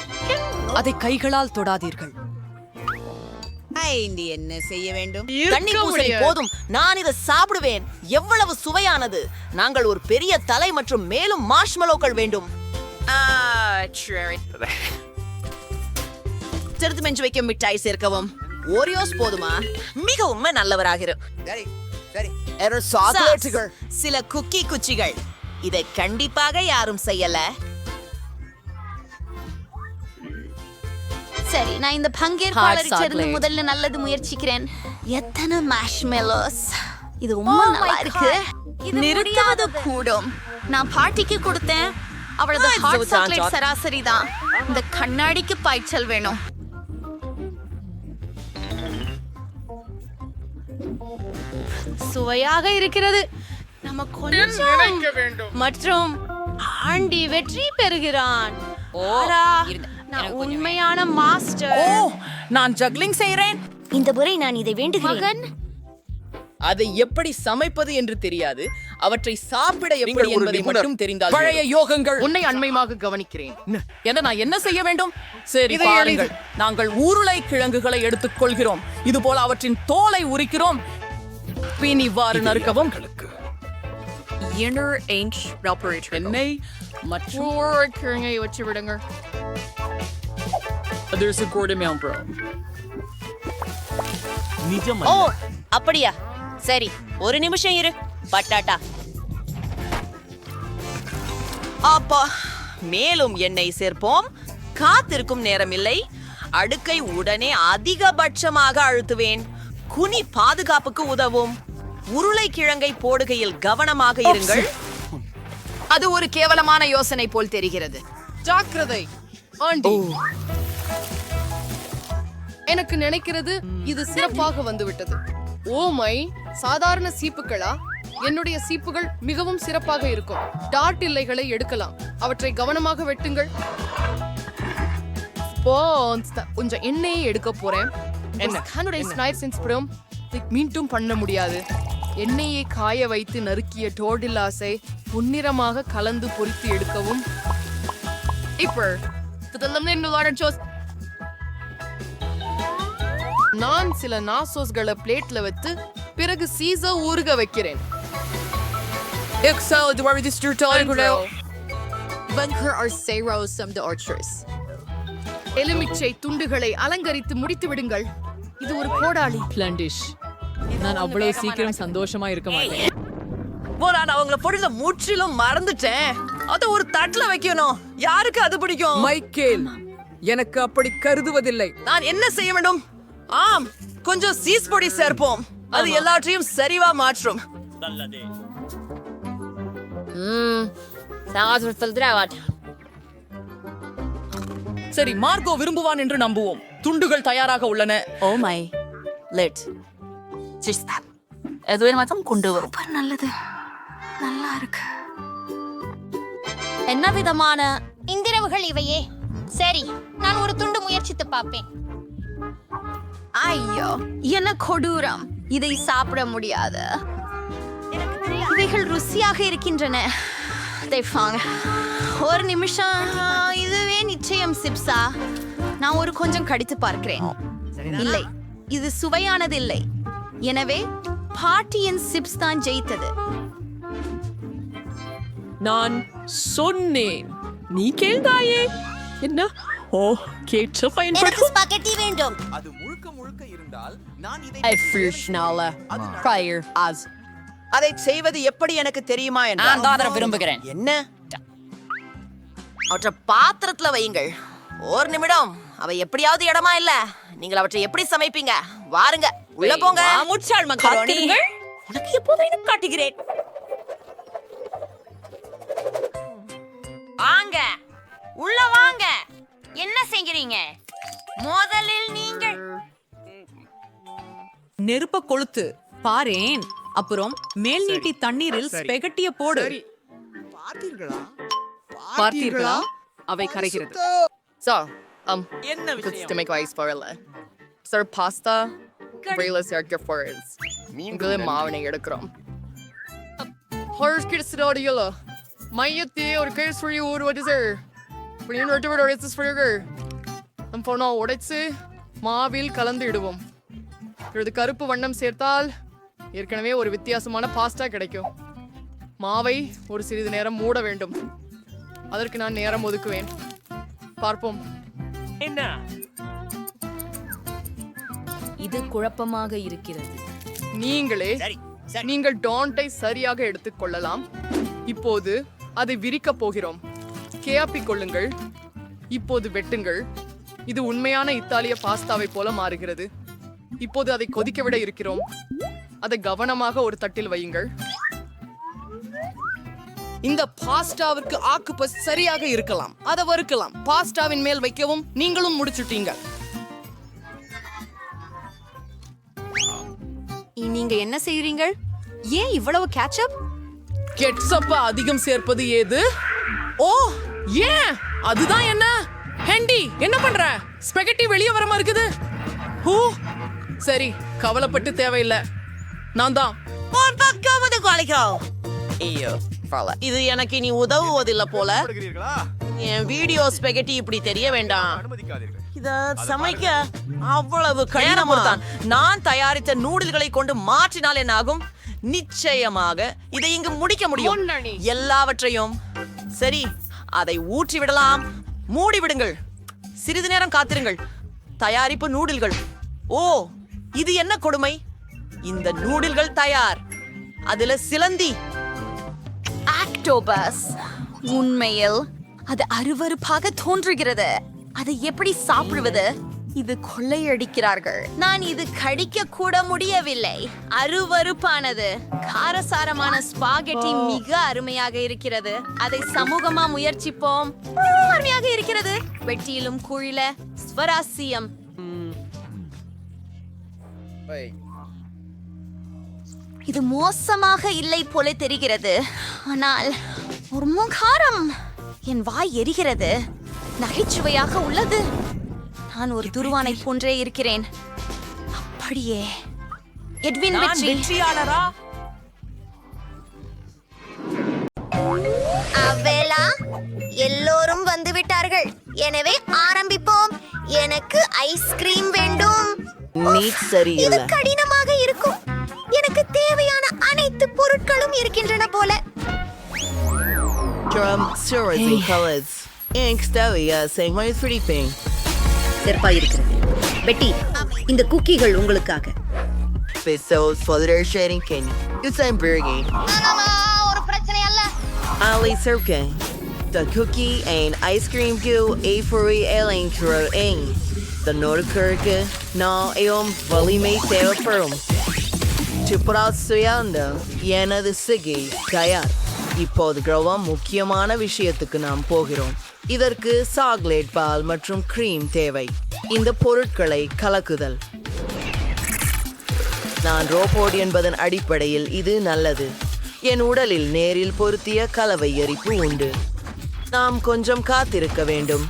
அதை கைகளால் தொடாதீர்கள். என்ன செய்ய வேண்டும்? தண்ணி பூசணி போதும், நான் இதை சாப்பிடுவேன். எவ்வளவு சுவையானது. நாங்கள் ஒரு பெரிய தலை மற்றும் மேலும் மார்ஷ்மலோக்கள் வேண்டும். சிறுத்து மெஞ்சு வைக்கும் மிட்டாய் சேர்க்கவும். ஓரியோஸ் போதுமா? மிகவும் நல்லவராகிரு. சில குக்கி குச்சிகள். இதை கண்டிப்பாக யாரும் செய்யல. சரி, நான் இந்த பங்கேற்பாளரிடமிருந்து முதல்ல நல்லது முயற்சிக்கிறேன். எத்தனை மார்ஷ்மெலோஸ்! இது ரொம்ப நல்லா இருக்கு. நிறுத்தாது கூடும். நான் பாட்டிக்கு கொடுத்தேன். அவளது ஹாட் சாக்லேட் சராசரி தான். இந்த கண்ணாடிக்கு பாய்ச்சல் வேணும். சுவையாக இருக்கிறது. நம்ம கொஞ்சம் மற்றும் ஆண்டி வெற்றி பெறுகிறான். நான் உண்மையான மாஸ்டர். நான் ஜக்லிங் செய்றேன். இந்த முறை நான் இதை வேண்டுகிறேன். அதை எப்படி சமைப்பது என்று தெரியாது, அவற்றை சாப்பிட எப்படி என்பதை மட்டும் தெரிந்தால் பழைய யோகங்கள். உன்னை அண்மையாக கவனிக்கிறேன். நான் என்ன செய்ய வேண்டும்? சரி, பாருங்கள். நாங்கள் உருளை கிழங்குகளை எடுத்துக் கொள்கிறோம். இது போல அவற்றின் தோலை உரிக்கிறோம். பின் இவ்வாறு நறுக்கவும். எண்ணெய் மற்றும் கிழங்கை வச்சு விடுங்க. ஓ, அப்படியா? சரி, ஒரு நிமிஷம் இரு. பட்டாட்டா. அப்பா, மேலும் எண்ணெய் சேர்ப்போம். காத்திருக்கும் நேரமில்லை. அடுக்கை உடனே அதிகபட்சமாக அழுத்துவேன். குனி பாதுகாப்புக்கு உதவும். உருளைக்கிழங்கை போடுகையில் கவனமாக இருங்கள். அது ஒரு கேவலமான யோசனை போல் தெரிகிறது. ஜாக்கிரதை ஆண்டி. எனக்கு நினைக்கிறது இது சிறப்பாக வந்துவிட்டது. ஓமை, சாதாரண சீப்புகளா? என்னுடைய சீப்புகள் மிகவும் சிறப்பாக இருக்கும். டாட் இல்லைகளை எடுக்கலாம். அவற்றை கவனமாக வெட்டுங்கள். கொஞ்சம் எண்ணெயை எடுக்க போறேன். மீண்டும் பண்ண முடியாது. எண்ணெயை காய வைத்து நறுக்கிய டோர்டில்லாஸை பொன்னிறமாக கலந்து பொரித்து எடுக்கவும். நான் சில நாசோஸ்களை பிளேட்ல வைத்து பிறகு சீசர் ஊறுக வைக்கிறேன். எலுமிச்சை துண்டுகளை அலங்கரித்து முடித்து விடுங்கள். இது ஒரு கோடாளி. நான் அவ்வளவு சீக்கிரம் சந்தோஷமா இருக்க மாட்டேன். நான் அவங்கள பொருள முற்றிலும் மறந்துட்டேன். அத ஒரு தட்டுல வைக்கணும். யாருக்கு அது பிடிக்கும்? மைக்கேல், எனக்கு அப்படி கருதுவதில்லை. நான் என்ன செய்ய வேண்டும்? ஆம், கொஞ்சம் சீஸ் பொடி சேர்ப்போம். அது எல்லாத்தையும் சரிவா மாற்றும். சரி, மார்கோ விரும்புவான் என்று நம்புவோம். துண்டுகள் தயாராக உள்ளன. ஓ மை லெட் எதுவே மட்டும் கொண்டு வரும். நல்லது, நல்லா இருக்கு. என்ன விதமான இந்திரவுகள் இவையே? சரி, நான் ஒரு துண்டு முயற்சித்து பார்ப்பேன். ஐயோ, என்ன கொடூரம்! இதை சாப்பிட முடியாது. இவைகள் ருசியாக இருக்கின்றன. ஒரு நிமிஷம். இதுவே நிச்சயம் சிப்ஸா? நான் ஒரு கொஞ்சம் கடித்து பார்க்கிறேன். இல்லை, இது சுவையானது இல்லை. எனவே பாட்டியின் சிப்ஸ் தான் ஜெயித்தது. நான் சொன்னேன், நீ கேள்தாயே. என்ன? ஓ, கேட்ச பயன்படுத்தும். ஸ்பாகெட்டி வேண்டும். அது முழுக்க முழுக்க இருந்தால் நான் இதை அதை செய்வது எப்படி எனக்கு தெரியுமா என்று நான் தான் விரும்புகிறேன். என்ன? அவற்றை பாத்திரத்துல வையுங்கள். ஒரு நிமிடம். அவை எப்படியாவது இடமா இல்ல. நீங்கள் அவற்றை எப்படி சமைப்பீங்க? வாருங்க, உள்ள போங்க. முச்சாள் மக்கள், உனக்கு எப்போதையும் காட்டுகிறேன். வாங்க, உள்ள வாங்க. என்ன செய்கிறீங்க? முதலில் நீங்கள் நெருப்ப கொளுத்து பாரேன். அப்புறம் மேல் நீட்டி தண்ணீரில் ஸ்பெகட்டிய போடு. பார்த்தீர்களா? அவை கரைகிறது. என்ன விஷயம்? To make ice for it. Sir, pasta. Really circle for us. உங்களே மாவனை எடுக்கிறோம். Horse கிடச்சிடாடியல. மையத்தே ஒரு case for you what is there? Bring it over to this for you. நம்ம போனா உடைச்சு மாவில் கலந்து இடுவோம். இது கருப்பு வண்ணம் சேர்த்தால் ஏற்கனவே ஒரு வித்தியாசமான பாஸ்டா கிடைக்கும். மாவை ஒரு சிறிது நேரம் மூட வேண்டும். அதற்கு நான் நேரம் ஒதுக்குவேன். பார்ப்போம். என்ன? இது குழப்பமாக இருக்கிறது. நீங்கள் டாண்டை சரியாக எடுத்துக்கொள்ளலாம். இப்போது அதை விரிக்க போகிறோம். கேப்பி கொள்ளுங்கள். இப்போது வெட்டுங்கள். இது உண்மையான இத்தாலிய பாஸ்தாவை போல மாறுகிறது. இப்போது அதை கொதிக்க விட இருக்கிறோம். அதை கவனமாக ஒரு தட்டில் வையுங்கள். இந்த பாஸ்டாவிற்கு ஆக்குபஸ் சரியாக இருக்கலாம். அதை வறுக்கலாம். பாஸ்டாவின் மேல் வைக்கவும். நீங்களும் முடிச்சுட்டீங்க. நீங்க என்ன செய்றீங்க? ஏன் இவ்வளவு கேட்சப்? கெட்சப்ப அதிகம் சேர்ப்பது ஏது? ஓ ஏன் அதுதான் என்ன? ஹெண்டி என்ன பண்ற? ஸ்பெகட்டி வெளியே வரமா இருக்குது. ஓ சரி, கவலைப்பட்டு தேவையில்லை. நான் தான். ஐயோ, இது எனக்கு இனி உதவுவதில்லை போல. என் வீடியோ ஸ்பெகட்டி இப்படி தெரிய வேண்டாம். இத சமைக்க அவ்வளவு கடினமா? நான் தயாரித்த நூடுல்களை கொண்டு மாற்றினால் என்ன ஆகும்? நிச்சயமாக இதை இங்கு முடிக்க முடியும். எல்லாவற்றையும். சரி, அதை ஊற்றி விடலாம். மூடி விடுங்கள். சிறிது நேரம் காத்திருங்கள். தயாரிப்பு நூடுல்கள். ஓ, இது என்ன கொடுமை! இந்த நூடுல்கள் தயார். அதுல சிலந்தி. ஆக்டோபஸ். உண்மையில் அது அருவருப்பாக தோன்றுகிறது. அதை எப்படி சாப்பிடுவது? இது கொள்ளையடிக்கிறார்கள். நான் இது கடிக்க கூட முடியவில்லை. அருவருப்பானது. காரசாரமான ஸ்பாகெட்டி மிக அருமையாக இருக்கிறது. அதை சமூகமா முயற்சிப்போம். அருமையாக இருக்கிறது. வெட்டியிலும் குழில ஸ்வராசியம். இது மோசமாக இல்லை போல தெரிகிறது. ஆனால் ஒரு முகாரம். என் வாய் எரிகிறது. நகைச்சுவையாக உள்ளது. நான் ஒரு துருவானை போன்றே இருக்கிறேன். அப்படியே. எட்வின் வெற்றியாளரா? அவேலா, எல்லோரும் வந்து விட்டார்கள். எனவே ஆரம்பிப்போம். எனக்கு ஐஸ்கிரீம் வேண்டும். இது கடினமாக இருக்கும். எனக்கு தேவையான அனைத்து பொருட்களும் இருக்கின்றன போல. சிறப்பா இருக்கிறது. பெட்டி, இந்த குக்கீகள் உங்களுக்காக. ஒரு பிரச்சனை அல்ல. Ali Serke, the cookie and ice cream goo a for elen kro eng. The Norkurke na eom valimei teo perum. Chiprasuyanda yenadu sigi kayar. இப்போது கிரவம் முக்கியமான விஷயத்துக்கு நாம் போகிறோம். இதற்கு சாக்லேட் பால் மற்றும் கிரீம் தேவை. இந்த பொருட்களை கலக்குதல். நான் ரோபோட் என்பதன் அடிப்படையில் இது நல்லது. என் உடலில் நேரில் பொருத்திய கலவை எரிப்பு உண்டு. நாம் கொஞ்சம் காத்திருக்க வேண்டும்.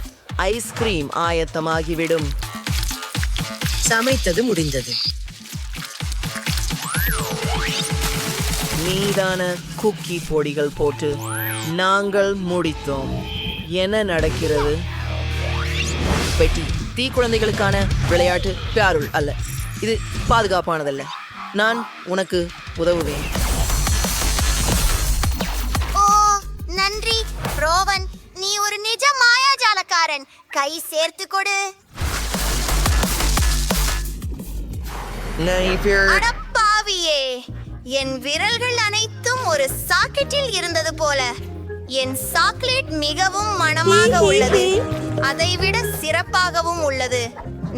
ஐஸ்கிரீம் ஆயத்தமாகிவிடும். சமைத்தது முடிந்தது. மீதான குக்கி பொடிகள் போட்டு நாங்கள் முடித்தோம். என்ன நடக்கிறது? பெட்டி, தீ குழந்தைகளுக்கான விளையாட்டு பியாருள் அல்ல. இது பாதுகாப்பானதல்ல. நான் உனக்கு உதவுவேன். ஓ, நன்றி ரோவன். நீ ஒரு நிஜ மாயாஜாலக்காரன். கை சேர்த்து கொடு. அடப்பாவியே, என் விரல்கள் அனைத்தும் ஒரு சாக்கெட்டில் இருந்தது போல. என் சாக்லேட் மிகவும் மணமாக உள்ளது. அதைவிட சிறப்பாகவும் உள்ளது.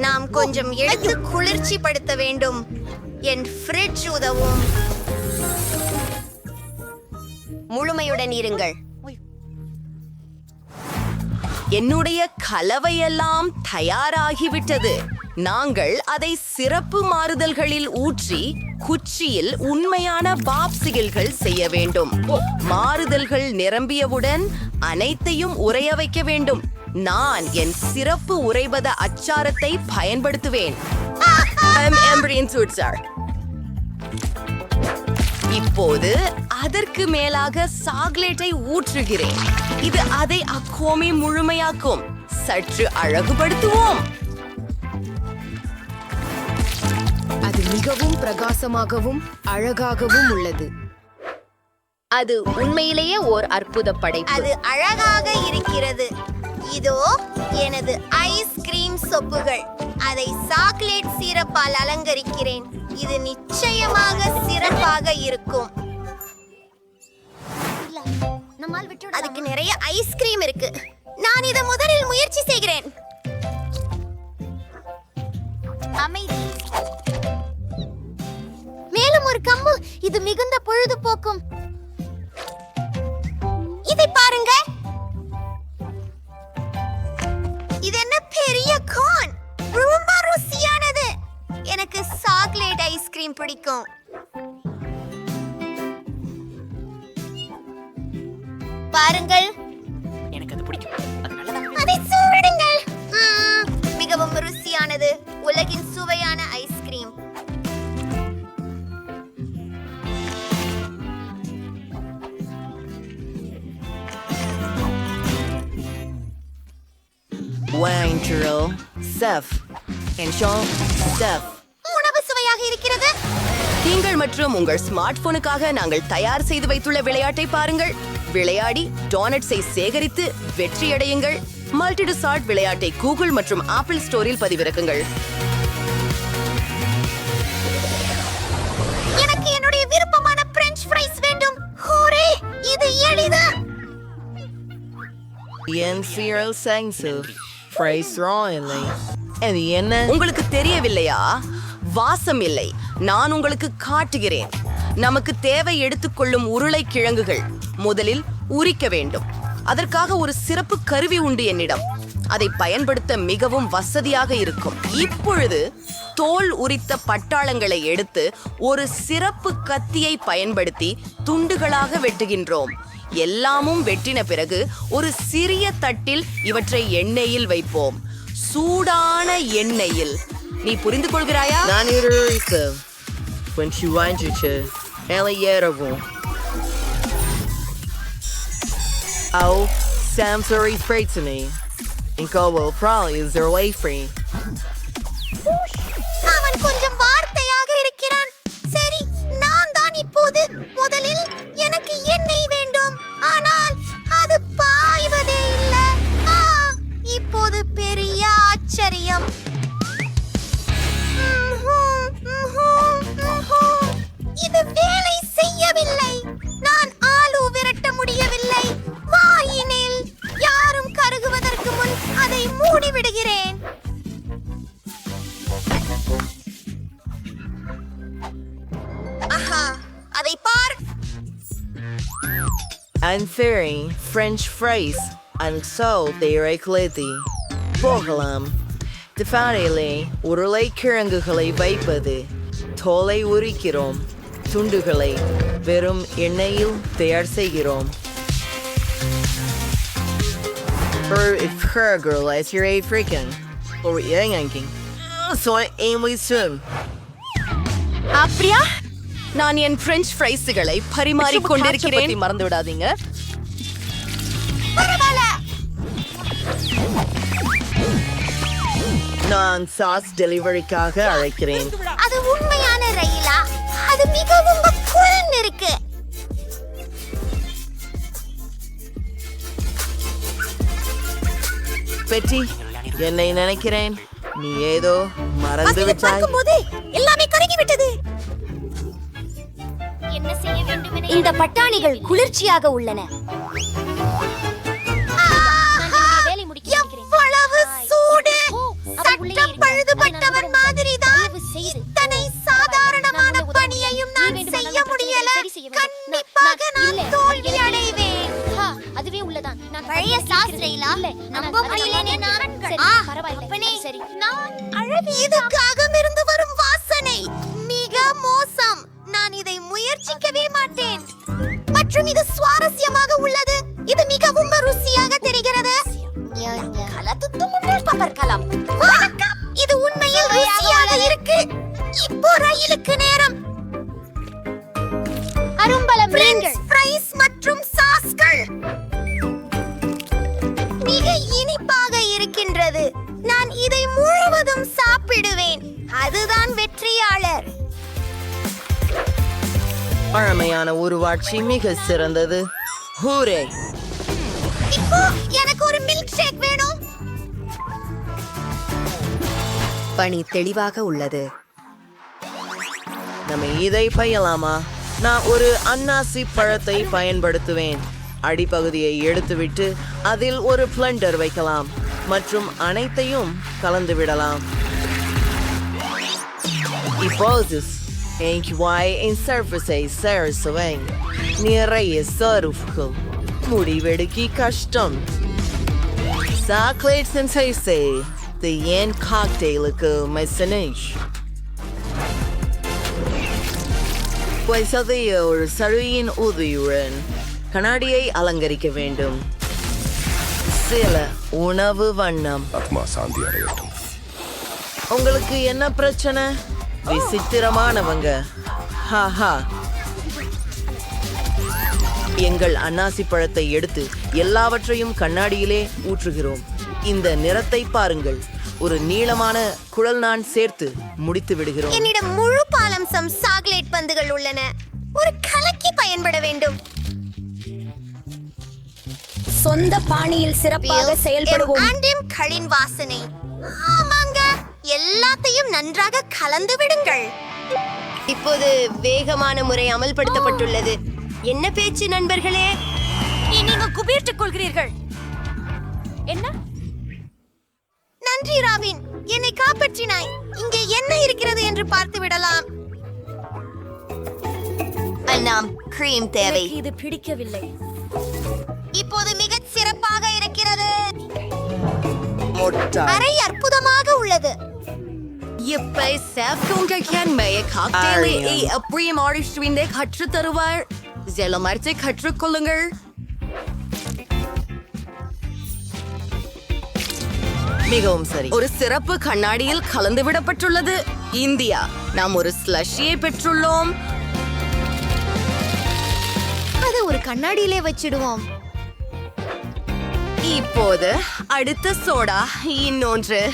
நாம் கொஞ்சம் எடுத்து குளிர்ச்சிப்படுத்த வேண்டும். என் ஃப்ரிட்ஜ் உதவும். முழுமையுடன் இருங்கள். என்னுடைய கலவையெல்லாம் தயாராகிவிட்டது. நாங்கள் அதை சிறப்பு மாறுதல்களில் ஊற்றி குச்சியில் உண்மையான பாப்சிகிள்கள் செய்ய வேண்டும். மாறுதல்கள் நிரம்பியவுடன் அனைத்தையும் உறைய வைக்க வேண்டும். நான் என் சிறப்பு உறைபத அச்சாரத்தை பயன்படுத்துவேன். இப்போது அதற்கு மேலாக சாக்லேட்டை ஊற்றுகிறேன். இது அதை அக்கோமே முழுமையாக்கும். சற்று அழகுபடுத்துவோம். அது மிகவும் பிரகாசமாகவும் அழகாகவும் உள்ளது. அது உண்மையிலேயே ஓர் அற்புத படைப்பு. அது அழகாக இருக்கிறது. இதோ எனது ஐஸ்கிரீம் சொப்புகள். அதை சாக்லேட் சிரப்பால் அலங்கரிக்கிறேன். இது நிச்சயமாக சிறப்பாக இருக்கும். அதுக்கு நிறைய ஐஸ்கிரீம் இருக்கு. நான் இதை முதலில் முயற்சி செய்கிறேன். அமைதி. மேலும் ஒரு கம்பு. இது மிகுந்த பொழுதுபோக்கும். இதை பாருங்க. இது என்ன பெரிய கான். ரொம்ப ருசியானது. எனக்கு சாக்லேட் ஐஸ்கிரீம் பிடிக்கும். பாருங்கள். எனக்கு அது பிடிக்கும். அது நல்லதா? அதை சூடுங்கள். மிகவும் ருசியானது. உலகின் சுவையான ice cream. Wang Churro, Seth, and Sean, Seth. உணவு சுவையாக இருக்கிறது. நீங்கள் மற்றும் உங்கள் ஸ்மார்ட் போனுக்காக நாங்கள் தயார் செய்து வைத்துள்ள விளையாட்டை பாருங்கள். விளையாடி டோனட்ஸை சேகரித்து வெற்றியடையுங்கள். மல்டி டிசார்ட் விளையாட்டை கூகுள் மற்றும் ஆப்பிள் ஸ்டோரில் பதிவிறக்குங்கள். எனக்கு என்னுடைய விருப்பமான பிரெஞ்ச் ஃப்ரைஸ் வேண்டும். ஹூரே, இது எளிது. என் சீரல் சங்சு ஃப்ரைஸ் ரா இல்லை. அது என்ன? உங்களுக்கு தெரியவில்லையா? வாசம் இல்லை. நான் உங்களுக்கு காட்டுகிறேன். நமக்கு தேவை எடுத்துக்கொள்ளும் உருளைக்கிழங்குகள் முதலில் உரிக்க வேண்டும். அதற்காக ஒரு சிறப்பு கருவி உண்டு என்னிடம். அதை பயன்படுத்த மிகவும் வசதியாக இருக்கும். இப்பொழுது தோல் உரித்த பட்டாளங்களை எடுத்து ஒரு சிறப்பு கத்தியை பயன்படுத்தி துண்டுகளாக வெட்டுகின்றோம். எல்லாமும் வெட்டின பிறகு ஒரு சிறிய தட்டில் இவற்றை எண்ணெயில் வைப்போம். சூடான எண்ணெயில். நீ புரிந்து கொள்கிறாயா? நான் அவன் கொஞ்சம் வார்த்தையாக இருக்கிறான். சரி, நான் தான் இப்போது. முதலில் எனக்கு எண்ணெய் வேண்டும். ஆனால் அது பாய்வதே இல்லை. இப்போது பெரிய ஆச்சரியம். இது வேலை செய்யவில்லை. நான் ஆலு விரட்ட முடியவில்லை. வாயினில் யாரும் கருகுவதற்கு முன் அதை மூடிவிடுகிறேன். அதை பார். I'm fearing French fries and so they are eclati. போகலாம். திஃபானிலே உருளைக்கிழங்குகளை வைப்பது. தோலை உரிக்கிறோம். துண்டுகளை வெறும் எண்ணெயில் தயார் செய்கிறோம். அப்படியா? நான் என் பிரெஞ்ச் ஃப்ரைஸ்களை பரிமாறிக் கொண்டிருக்கிறேன். மறந்து விடாதீங்க. நான் சாஸ் டெலிவரிக்காக அழைக்கிறேன். அது உண்மையான ரயிலா? அது மிகவும் கூல் இருக்கு. பெட்டி, என்னை நினைக்கிறேன். நீ ஏதோ மறந்து விட்டாய். எல்லாமே கருகி விட்டது. என்ன செய்ய வேண்டும்? இந்த பட்டாணிகள் குளிர்ச்சியாக உள்ளன. எவ்வளவு சூடு! சட்டம் பழுதுபட்டவன் மாதிரிதான். இத்தனை சாதாரணமான பணியையும் நான் செய்ய முடியல. கண்டிப்பாக நான் தோல்வி அடைவேன். அதுவே உள்ளதான். நான் பழைய சாஸ் ரயிலா? நம்ப முடியலனே நான். பரவாயில்லை. சரி. நான் அழகு. இதுக்காக இருந்து வரும் வாசனை மிக மோசம். நான் இதை முயற்சிக்கவே மாட்டேன். மற்றும் இது சுவாரஸ்யமாக உள்ளது. இது மிகவும் ருசியாக தெரிகிறது. இது உண்மையில் ருசியாக இருக்கு. இப்போ ரயிலுக்கு நேரம். அரும்பலம் ஃப்ரைஸ் மற்றும் சாஸ்கள் மிக இனிப்பாக இருக்கின்றது. நான் இதை முழுவதும் சாப்பிடுவேன். அதுதான் வெற்றியாளர். பழமையான உருவாட்சி மிக சிறந்தது. ஹூரே! இப்போ எனக்கு ஒரு மில்க் ஷேக் வேணும். பணி தெளிவாக உள்ளது. நம்ம இதை பையலாமா? நான் ஒரு அன்னாசி பழத்தை பயன்படுத்துவேன். அடிப்பகுதியை எடுத்துவிட்டு அதில் ஒரு பிளண்டர் வைக்கலாம் மற்றும் அனைத்தையும் கலந்து விடலாம். Hipóteses em que vai em surface sarsuém. நிறைய சருஃப்கள் முடிவெடுக்கி கஷ்டம். Chocolate sensei, the yen cocktail மெசனேஜ். வைசதைய ஒரு சருவியின் உதவியுடன் கண்ணாடியை அலங்கரிக்க வேண்டும். சில உணவு வண்ணம். உங்களுக்கு என்ன பிரச்சனை? விசித்திரமானவங்க. ஹாஹா. எங்கள் அன்னாசி பழத்தை எடுத்து எல்லாவற்றையும் கண்ணாடியிலே ஊற்றுகிறோம். இந்த நிறத்தை பாருங்கள். ஒரு நீளமான குழல் நான் சேர்த்து முடித்து விடுகிறோம். என்னிடம் முழு பாலம்சம் சாக்லேட் பந்துகள் உள்ளன. ஒரு கலக்கி பயன்பட வேண்டும். சொந்த பாணியில் சிறப்பாக செயல்படுவோம். களின் வாசனை. ஆமாங்க, எல்லாத்தையும் நன்றாக கலந்து விடுங்கள். இப்போது வேகமான முறை அமல்படுத்தப்பட்டுள்ளது. என்ன பேச்சு நண்பர்களே? நீங்கள் குபீர்த்துக் கொள்கிறீர்கள். என்ன? நன்றி ராபின், என்னை காப்பாற்றினாய். இங்கே என்ன இருக்கிறது என்று பார்த்து விடலாம். அண்ணாம், கிரீம் தேவை. இது பிடிக்கவில்லை. இப்போது மிகச் சிறப்பாக இருக்கிறது. முட்டாள். அறை அற்புதமாக உள்ளது. இப்பை சேஃப்டோங்கேன்மையை காக்டெயிலை அப்படியே மாறிஸ்டுவினை கற்றுத் தருவார். ஜெலமர்த்தை கற்றுக்கொள்ளுங்கள். மிகவும் சரி. ஒரு சிறப்பு கண்ணாடியில் கலந்து விடப்பட்டுள்ளது. இந்தியா, நாம் ஒரு ஸ்லஷியை பெற்றுள்ளோம். அதை ஒரு கண்ணாடியிலே வச்சிடுவோம். இப்போது அடுத்த சோடா. இன்னொன்று.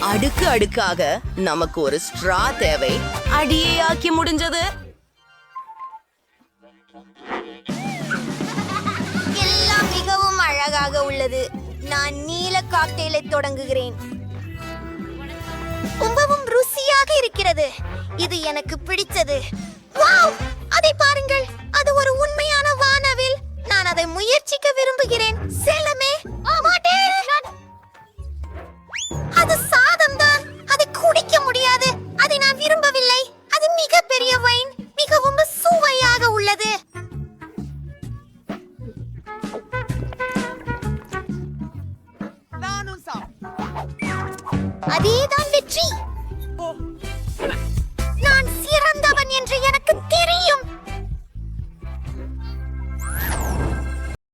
அடுக்கு அடுக்காக நமக்கு ஒரு ஸ்ட்ரா தேவை. அடியே ஆக்கி முடிஞ்சது. எல்லாம் மிகவும் அழகாக உள்ளது. நான் நீல காக்டெயிலை தொடங்குகிறேன். ரொம்பவும் ருசியாக இருக்கிறது. இது எனக்கு பிடித்தது. வாவ், அதை பாருங்கள். அது ஒரு உண்மையான வானவில். நான் அதை முயற்சிக்க விரும்புகிறேன். செல்லமே, மாட்டேன். அது சாதம் தான். அதை குடிக்க முடியாது. அதை நான் விரும்பவில்லை. அது மிகப்பெரிய வைன். மிகவும் சுவையாக உள்ளது. அதேதான் வெற்றி.